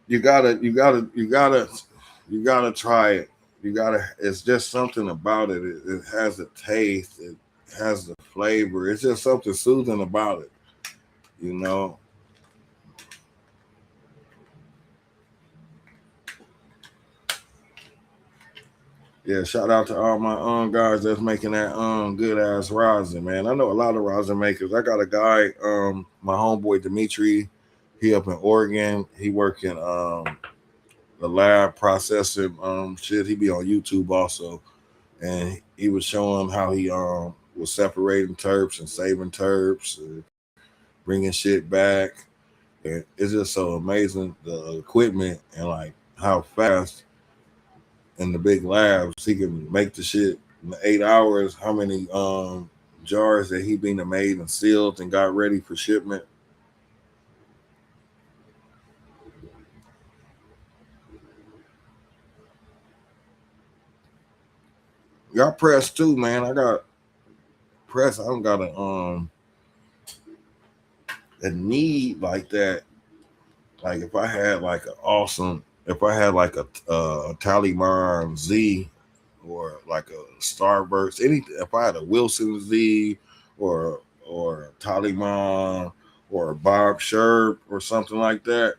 You gotta try it. It's just something about it. It has a taste. It has the flavor. It's just something soothing about it, you know. Yeah, shout out to all my guys that's making that good ass rosin, man. I know a lot of rosin makers. I got a guy, my homeboy Dimitri, he up in Oregon. He work in the lab processing shit. He be on YouTube also. And he was showing how he was separating terps and saving terps and bringing shit back. And it's just so amazing the equipment and like how fast in the big labs he can make the shit in 8 hours. How many jars that he been made and sealed and got ready for shipment. Got press too, man. I got press. I don't got a need like that. Like if I had like an awesome, if I had like a Taliban Z or like a Starburst, anything. If I had a Wilson Z or a Taliban or a Bob Sherb or something like that,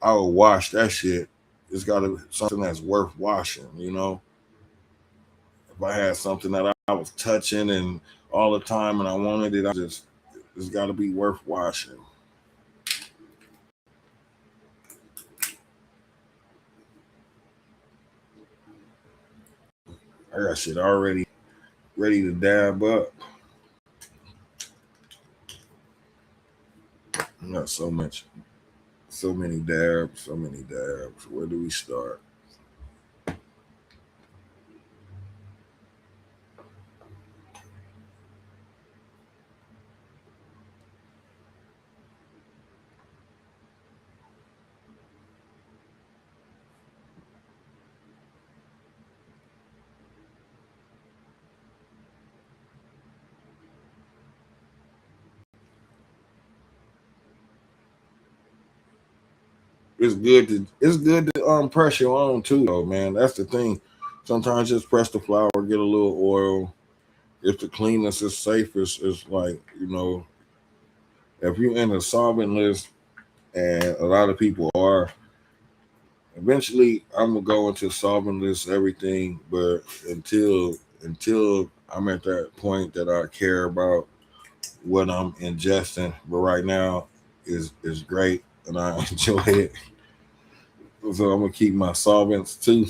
I would wash that shit. It's got to be something that's worth washing, you know. If I had something that I was touching and all the time and I wanted it, it's got to be worth washing. I got shit already ready to dab up. I got so many dabs, so many dabs. Where do we start? It's good to press your own too though, man. That's the thing. Sometimes just press the flour, get a little oil. If the cleanness is safe, it's like, if you're in a solventless and a lot of people are, eventually I'm gonna go into solventless everything, but until I'm at that point that I care about what I'm ingesting, but right now is great and I enjoy it. So I'm gonna keep my solvents too.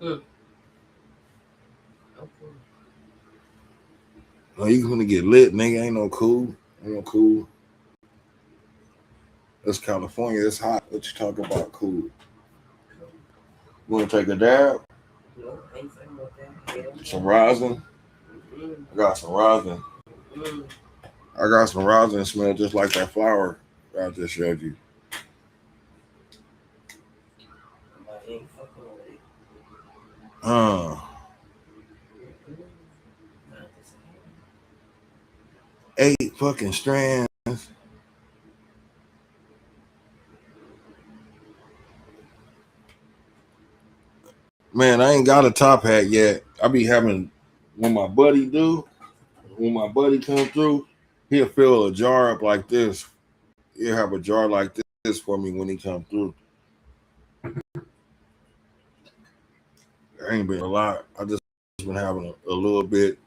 Mm. Oh, you gonna get lit, nigga? Ain't no cool. Ain't no cool. It's California. It's hot. What you talking about? Cool. You wanna take a dab? No, ain't something like that. Yeah. Some rosin. Mm. I got some rosin. Mm. I got some rosin that smell just like that flower I just showed you. I ain't fucking with it. Uh, Not this time. 8 fucking strands. Man, I ain't got a top hat yet. I be having when my buddy do, when my buddy come through, he'll fill a jar up like this. He'll have a jar like this for me when he come through. ain't been a lot. I just been having a little bit.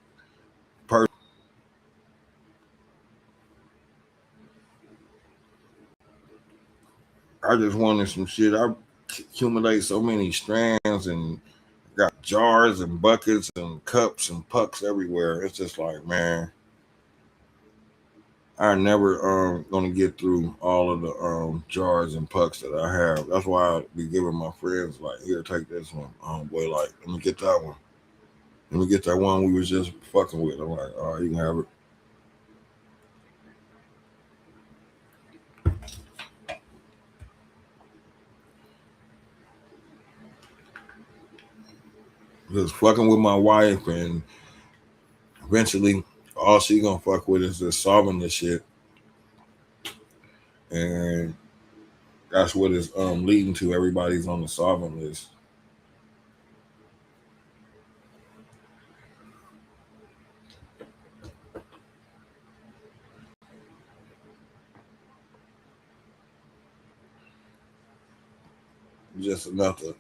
I just wanted some shit. I accumulate so many strands and got jars and buckets and cups and pucks everywhere. It's just like, man, I never gonna get through all of the jars and pucks that I have. That's why I be giving my friends like, here, take this one. Boy, like, let me get that one. Let me get that one we was just fucking with. I'm like, all right, you can have it. Just fucking with my wife, and eventually all she gonna fuck with is just solving this shit. And that's what it's leading to. Everybody's on the solvent list. Just another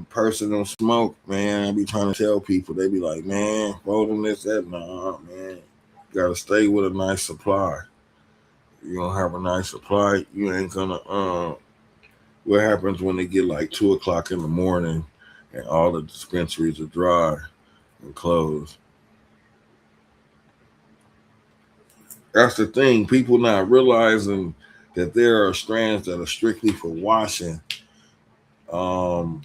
personal smoke, man. I be trying to tell people. They be like, man, folding this, that. Nah, man. You gotta stay with a nice supply. You don't have a nice supply, you ain't gonna what happens when they get like 2 o'clock in the morning and all the dispensaries are dry and closed? That's the thing. People not realizing that there are strands that are strictly for washing. Um,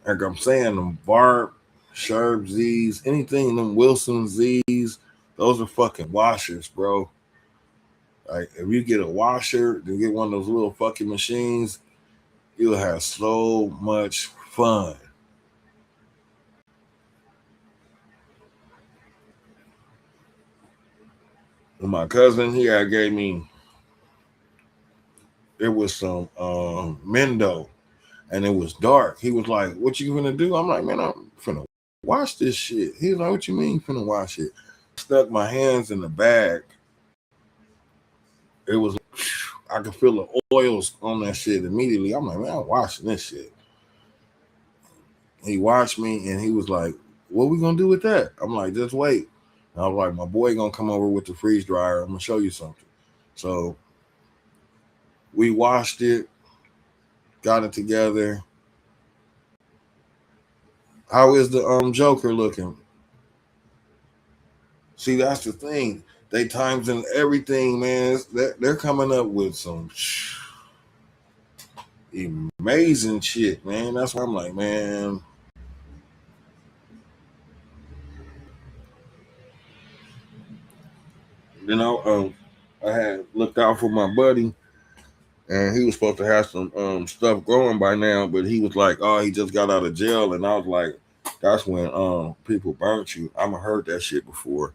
like I'm saying, them Barb, Sherb Z's, anything, them Wilson Z's, those are fucking washers, bro. Like if you get a washer, then get one of those little fucking machines, you'll have so much fun. And my cousin, he had gave me, it was some Mendo, and it was dark. He was like, "What you gonna do?" I'm like, "Man, I'm finna wash this shit." He's like, "What you mean finna wash it?" Stuck my hands in the bag. It was, I could feel the oils on that shit immediately. I'm like, "Man, I'm washing this shit." He watched me and he was like, "What we gonna do with that?" I'm like, "Just wait." And I was like, "My boy gonna come over with the freeze dryer. I'm gonna show you something." So we washed it, got it together. How is the Joker looking? See, that's the thing. They times in everything, man. They're coming up with some amazing shit, man. That's why I'm like, man. You know, I had looked out for my buddy, and he was supposed to have some stuff going by now, but he was like, "Oh, he just got out of jail," and I was like, "That's when people burnt you." I've heard that shit before.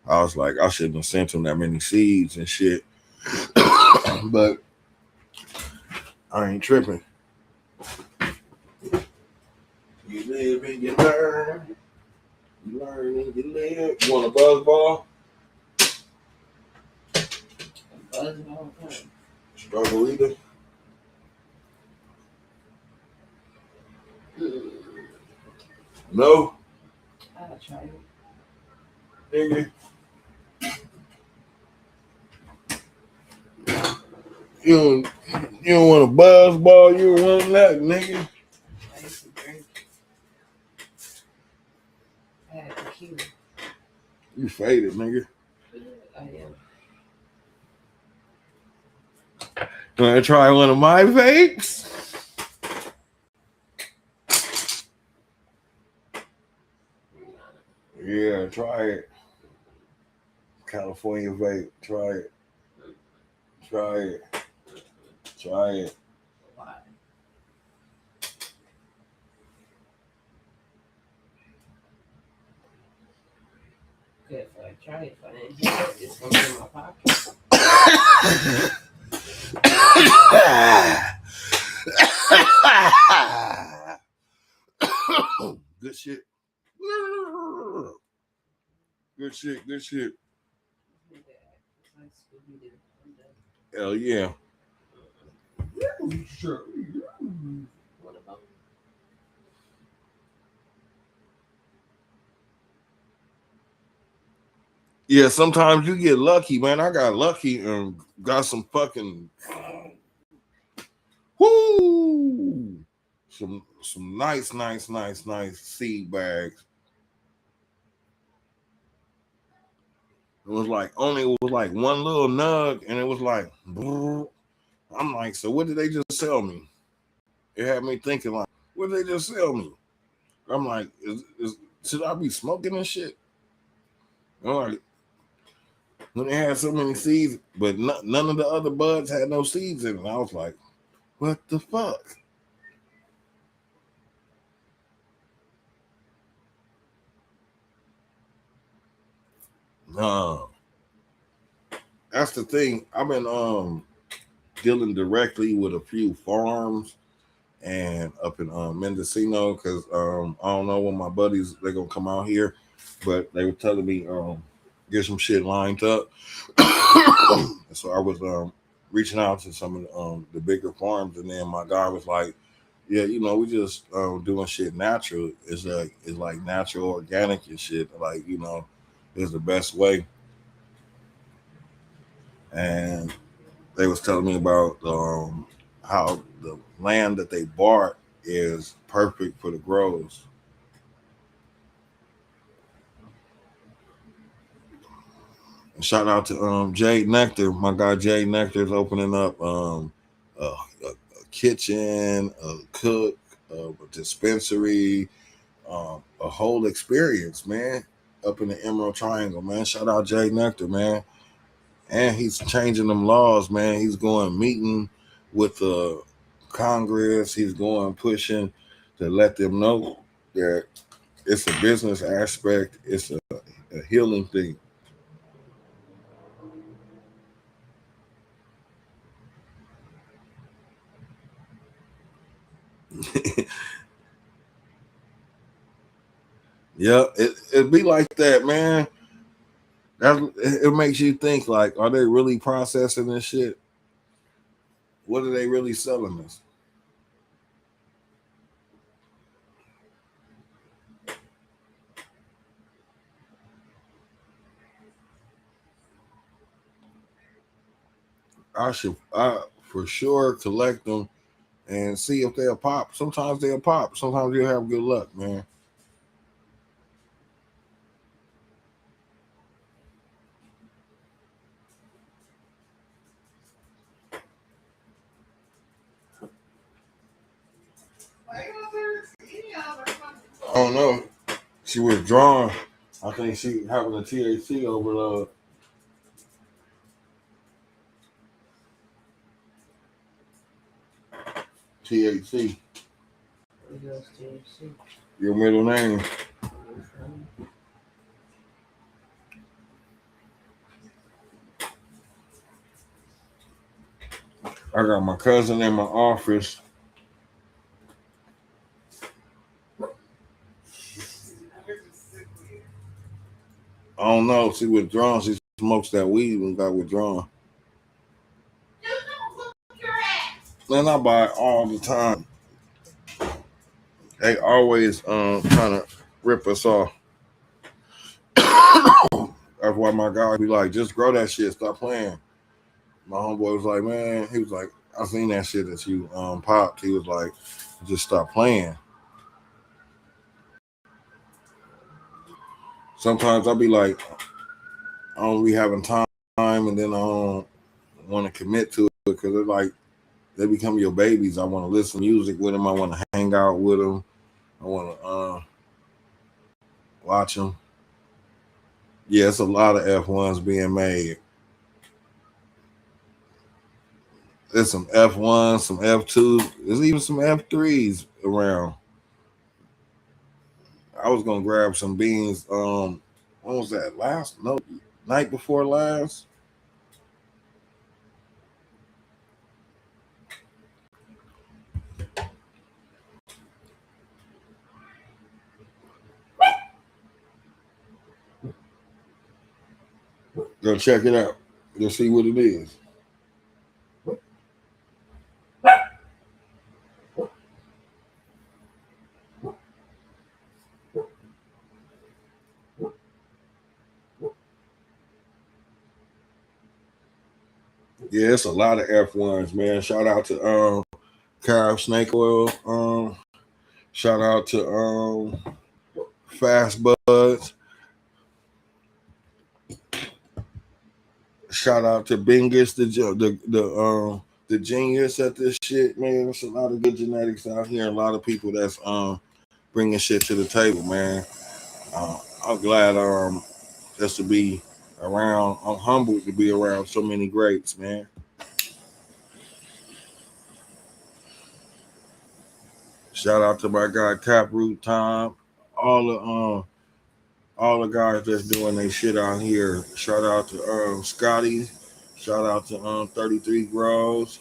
I was like, I shouldn't have sent him that many seeds and shit, but I ain't tripping. You live and you learn. You learn and you live. You want a buzz ball? Struggle either. No, I'll try it. nigga. You don't, you don't want a buzz ball. You don't want that, nigga. I used to drink. I had tequila. You faded, nigga. I am. Want to try one of my vapes? Yeah, try it. California vape. Try it. Try it. Try it. Why? Good if I try it, if I didn't hear it, it's gonna be in my pocket. Good shit. Good shit. Good shit. Hell yeah. What about Yeah, sometimes you get lucky, man. I got lucky and got some fucking whoo, some nice seed bags. It was like one little nug, and it was like, brrr. I'm like, so what did they just sell me? It had me thinking like, what did they just sell me? I'm like, should I be smoking this shit? I'm like, when they had so many seeds, but none of the other buds had no seeds in it. I was like, what the fuck? No, that's the thing. I've been dealing directly with a few farms and up in Mendocino because I don't know when my buddies they're gonna come out here, but they were telling me get some shit lined up. So I was reaching out to some of the bigger farms, and then my guy was like, "Yeah, you know, we just doing shit natural. It's like natural, organic and shit. Like you know, is the best way." And they was telling me about how the land that they bought is perfect for the grows. And shout out to Jade Nectar. My guy Jade Nectar is opening up a kitchen, a cook, a dispensary, a whole experience, man. Up in the Emerald Triangle, man. Shout out Jade Nectar, man. And he's changing them laws, man. He's going meeting with the Congress. He's going pushing to let them know that it's a business aspect. It's a healing thing. Yeah, it be like that, man. It makes you think like, are they really processing this shit? What are they really selling us? I for sure collect them and see if they'll pop. Sometimes they'll pop. Sometimes you'll have good luck, man. I don't know. She withdrawn. I think she having a THC overload. THC. Your middle name. I got my cousin in my office. I don't know. She withdrawn. She smokes that weed and got withdrawn. Man, I buy it all the time. They always trying to rip us off. That's why my guy be like, just grow that shit. Stop playing. My homeboy was like, man, he was like, I seen that shit that you popped. He was like, just stop playing. Sometimes I'll be like, I don't be having time, and then I don't want to commit to it because it's like they become your babies. I want to listen to music with them. I want to hang out with them. I want to watch them. Yeah, it's a lot of F1s being made. There's some F1s, some F2s. There's even some F3s around. I was gonna grab some beans. When was that? Last no night before last. Go check it out. Go see what it is. Yeah, it's a lot of F1s, man. Shout out to Carib Snake Oil. Shout out to Fast Buds. Shout out to Bingus, the genius at this shit, man. There's a lot of good genetics out here. A lot of people that's bringing shit to the table, man. I'm glad just to be around. I'm humbled to be around so many greats, man. Shout out to my guy Taproot Tom, all the all the guys that's doing their shit out here. Shout out to Scotty. Shout out to 33 Grows.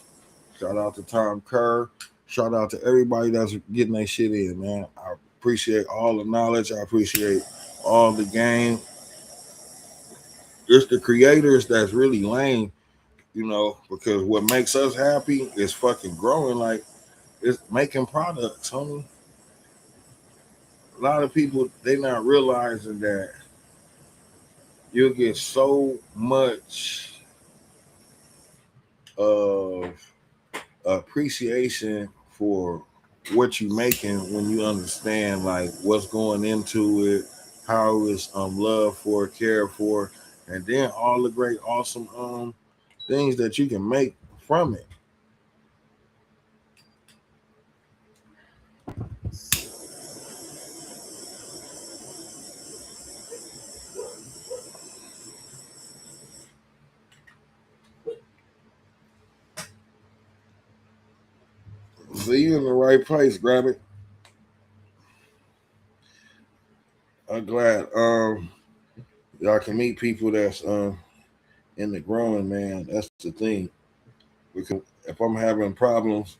Shout out to Tom Kerr. Shout out to everybody that's getting their shit in, man. I appreciate all the knowledge. I appreciate all the game. It's the creators that's really lame, because what makes us happy is fucking growing. Like, it's making products, homie. A lot of people, they not realizing that you'll get so much of appreciation for what you making when you understand like what's going into it, how it's loved for, cared for, and then all the great awesome things that you can make from it. So you in the right place, grab it. I'm glad y'all can meet people that's in the growing, man. That's the thing. Because if I'm having problems,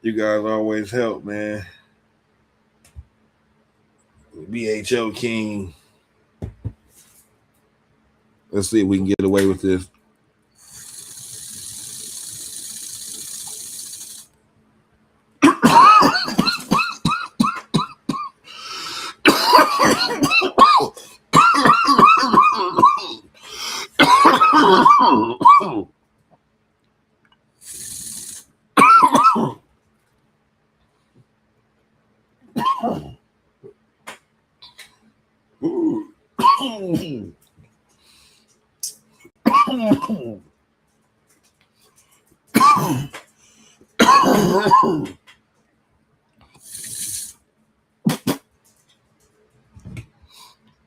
you guys always help, man. BHO King. Let's see if we can get away with this.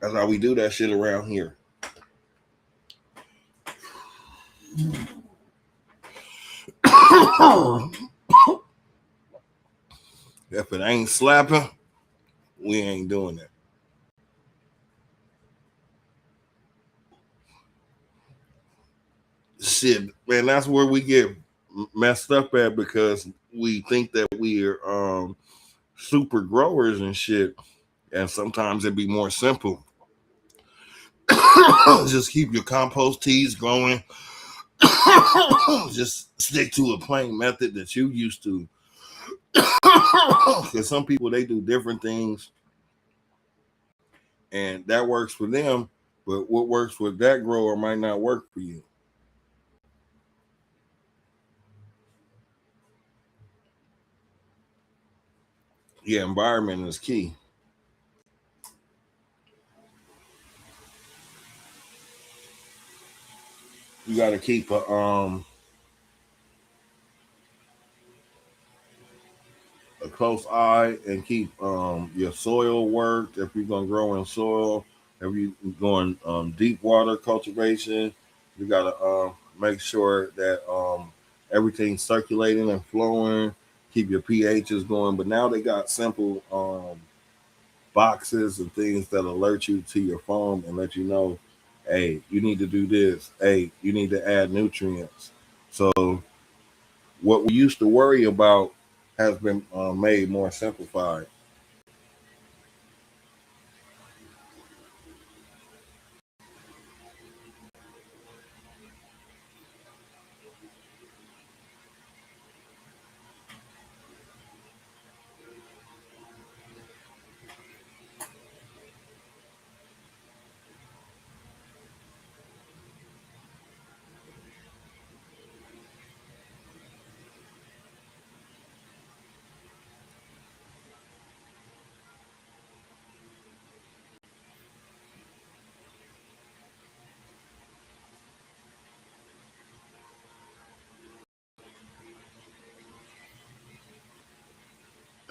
That's how we do that shit around here. If it ain't slapping, we ain't doing it. Shit, man, that's where we get messed up at because we think that we are super growers and shit, and sometimes it'd be more simple. Just keep your compost teas going. Just stick to a plain method that you used to. Because some people, they do different things and that works for them, but what works with that grower might not work for you. Yeah, environment is key. You got to keep a close eye and keep your soil worked. If you're gonna grow in soil, if you're going deep water cultivation, you got to make sure that everything's circulating and flowing. Keep your pHs going. But now they got simple boxes and things that alert you to your phone and let you know, hey, you need to do this. Hey, you need to add nutrients. So what we used to worry about has been made more simplified.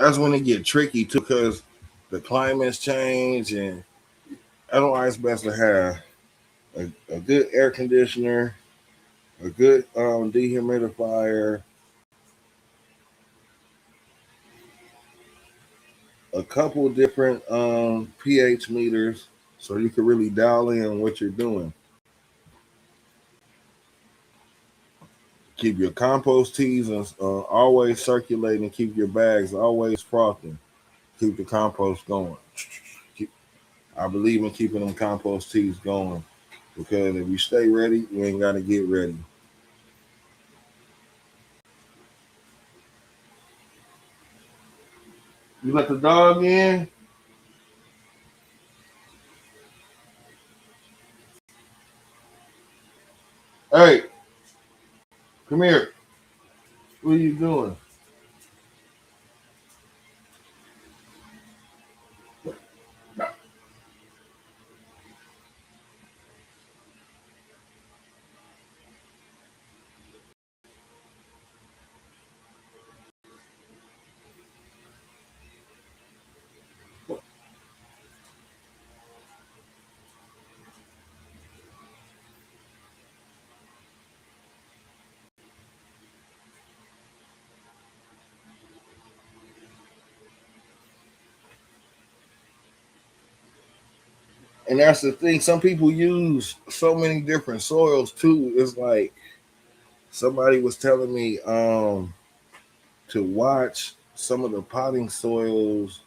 that's when it get tricky too, because the climates change, and otherwise, it's best to have a good air conditioner, a good dehumidifier, a couple different pH meters, so you can really dial in what you're doing. Keep your compost teas always circulating. Keep your bags always frothing. Keep the compost going. I believe in keeping them compost teas going, because if you stay ready, you ain't got to get ready. You let the dog in? Hey, come here. What are you doing? And that's the thing. Some people use so many different soils too. It's like somebody was telling me to watch some of the potting soils,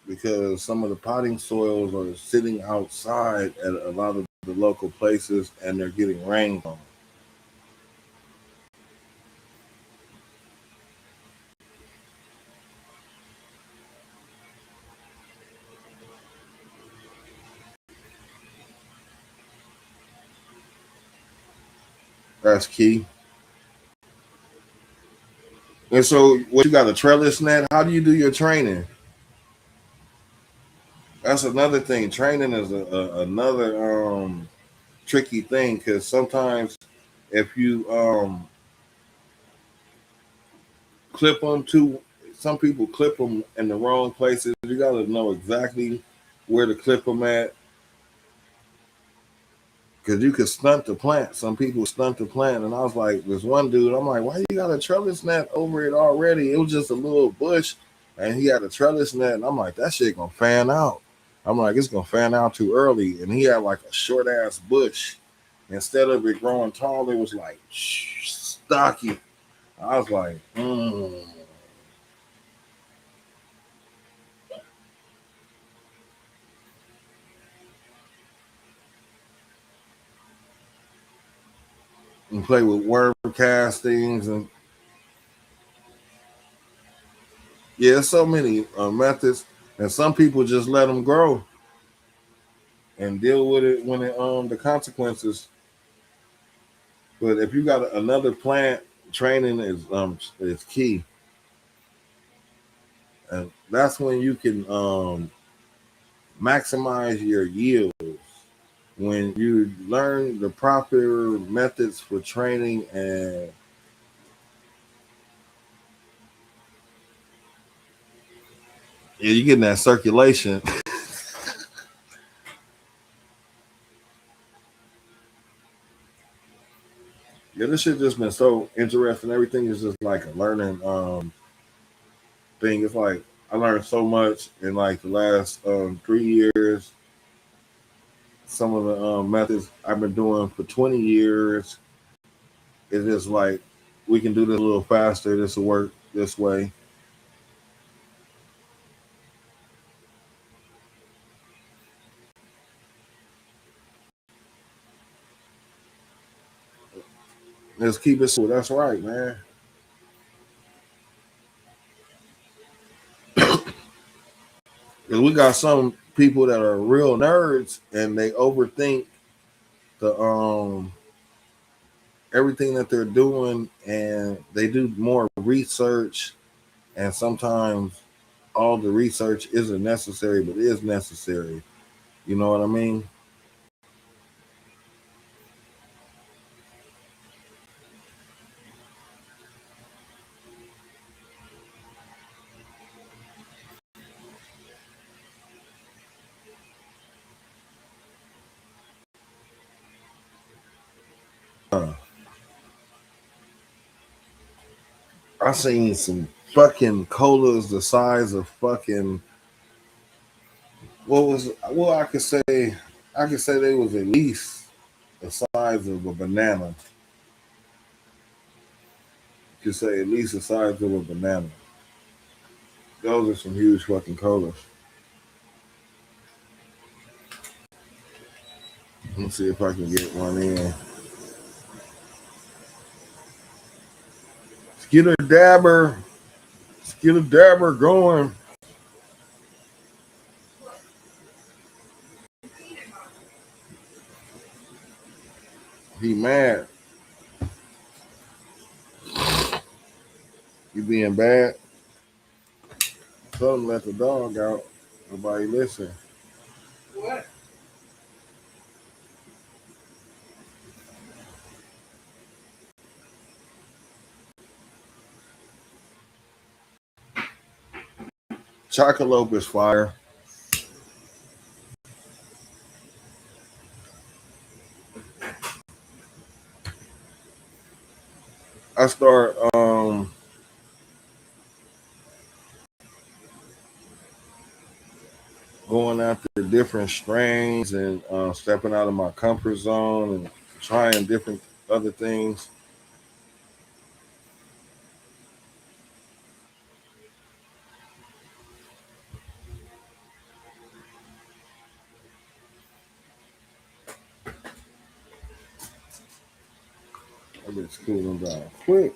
because some of the potting soils are sitting outside at a lot of the local places and they're getting rained on. That's key. And so, what, you got a trellis net? How do you do your training? That's another thing. Training is another tricky thing, because sometimes if you clip them too, some people clip them in the wrong places. You got to know exactly where to clip them at, because you could stunt the plant. Some people stunt the plant, and I was like, this one dude, I'm like, why you got a trellis net over it already? It was just a little bush, and he had a trellis net, and I'm like, that shit gonna fan out. I'm like, it's gonna fan out too early, and he had like a short ass bush. Instead of it growing tall, it was like stocky. I was like, and play with worm castings, and yeah, so many methods, and some people just let them grow and deal with it when it the consequences. But if you got another plant, training is key, and that's when you can maximize your yields. When you learn the proper methods for training, and yeah, you're getting that circulation. Yeah, this shit just been so interesting. Everything is just like a learning thing. It's like I learned so much in like the last 3 years. Some of the methods I've been doing for 20 years. It's just like we can do this a little faster. This will work this way. Let's keep it simple. That's right, man. Because we got some people that are real nerds, and they overthink the everything that they're doing, and they do more research, and sometimes all the research isn't necessary, but is necessary. You know what I mean? I seen some fucking colas the size of fucking I could say they was at least the size of a banana. You could say at least the size of a banana. Those are some huge fucking colas. Let me see if I can get one in. Let's get a dabber. Let's get a dabber going. He mad. You being bad? Tell him let the dog out. Nobody listen. What? Chocolope is fire. I start going after different strains and stepping out of my comfort zone and trying different other things. That bitch cooling down quick.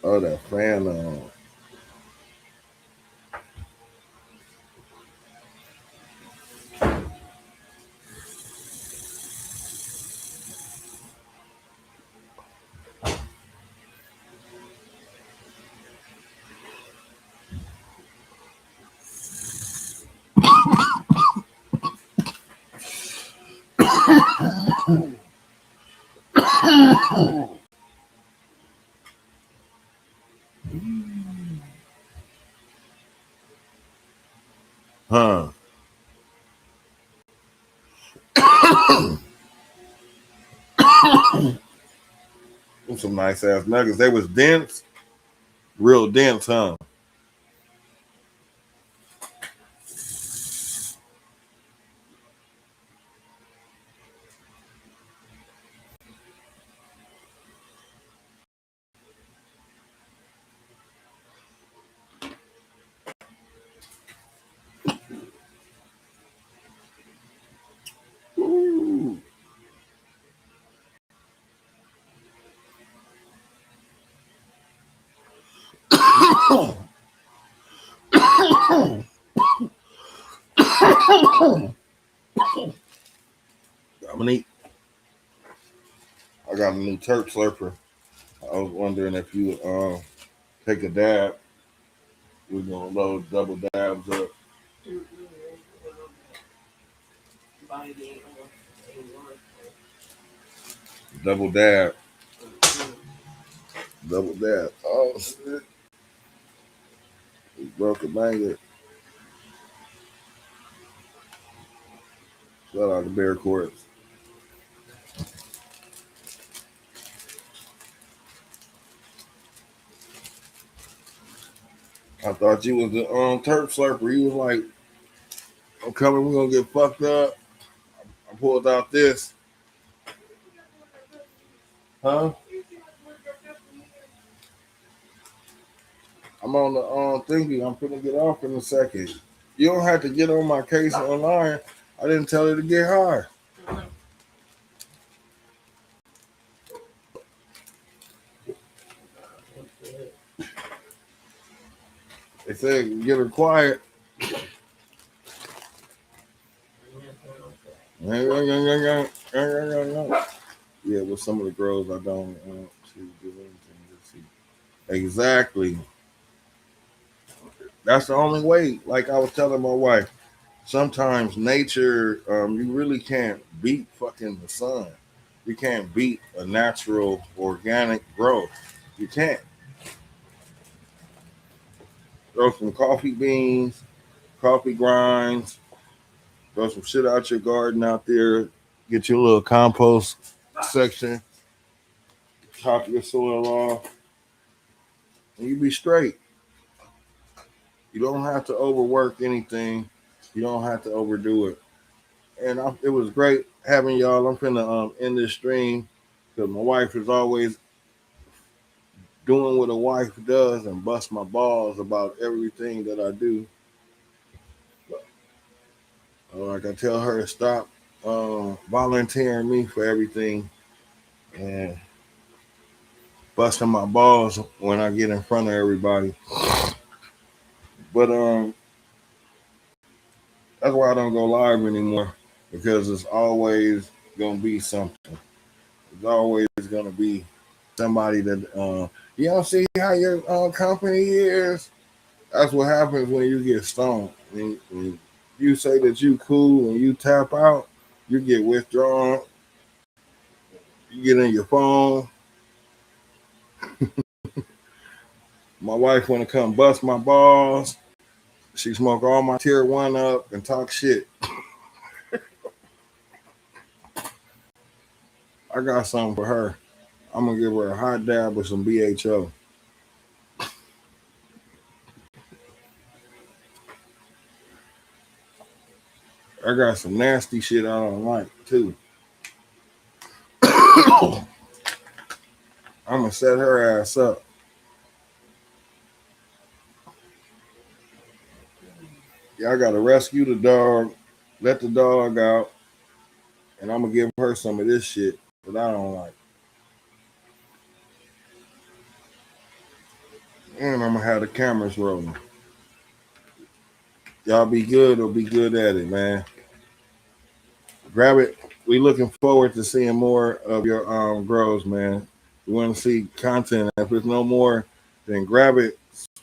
Oh, that fan on. Huh. Some nice ass nuggets. They was dense, real dense, huh? Ooh. Dominique, I got a new Turk slurper. I was wondering if you take a dab. We're gonna load double dabs up. Double dab. Double dab. Oh shit. We broke a blanket. Shout out to Bear Courts. I thought you was the Turk slurper. You was like, I'm coming, we're gonna get fucked up. I pulled out this. Huh? I'm on the thingy. I'm gonna get off in a second. You don't have to get on my case online. I didn't tell her to get high. They said get her quiet. Yeah, with some of the girls I don't want to do anything. Exactly. That's the only way. Like I was telling my wife, sometimes nature, you really can't beat fucking the sun. You can't beat a natural organic growth. You can't. Throw some coffee beans, coffee grinds, throw some shit out your garden out there, get your little compost section, top your soil off, and you be straight. You don't have to overwork anything. You don't have to overdo it. And it was great having y'all. I'm finna end this stream because my wife is always doing what a wife does and bust my balls about everything that I do. Like I tell her to stop volunteering me for everything and busting my balls when I get in front of everybody. But that's why I don't go live anymore because it's always gonna be something. It's always gonna be somebody that you don't see how your company is. That's what happens when you get stoned. When you say that you cool and you tap out, you get withdrawn. You get in your phone. My wife wanna come bust my balls. She smoke all my tier one up and talk shit. I got something for her. I'm gonna give her a hot dab with some BHO. I got some nasty shit I don't like too. I'm gonna set her ass up. Yeah, I gotta rescue the dog, let the dog out, and I'm gonna give her some of this shit that I don't like. And I'm gonna have the cameras rolling. Y'all be good or be good at it, man. Grab it. We looking forward to seeing more of your grows, man. We want to see content. If it's no more, then grab it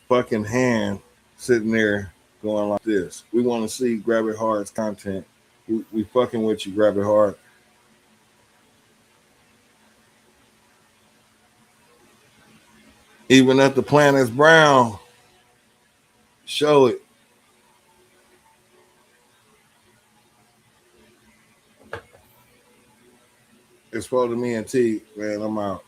fucking hand sitting there going like this. We want to see Grab It Hard's content. We fucking with you, Grab It Hard. Even if the planet's brown, show it. It's for me and T, man. I'm out.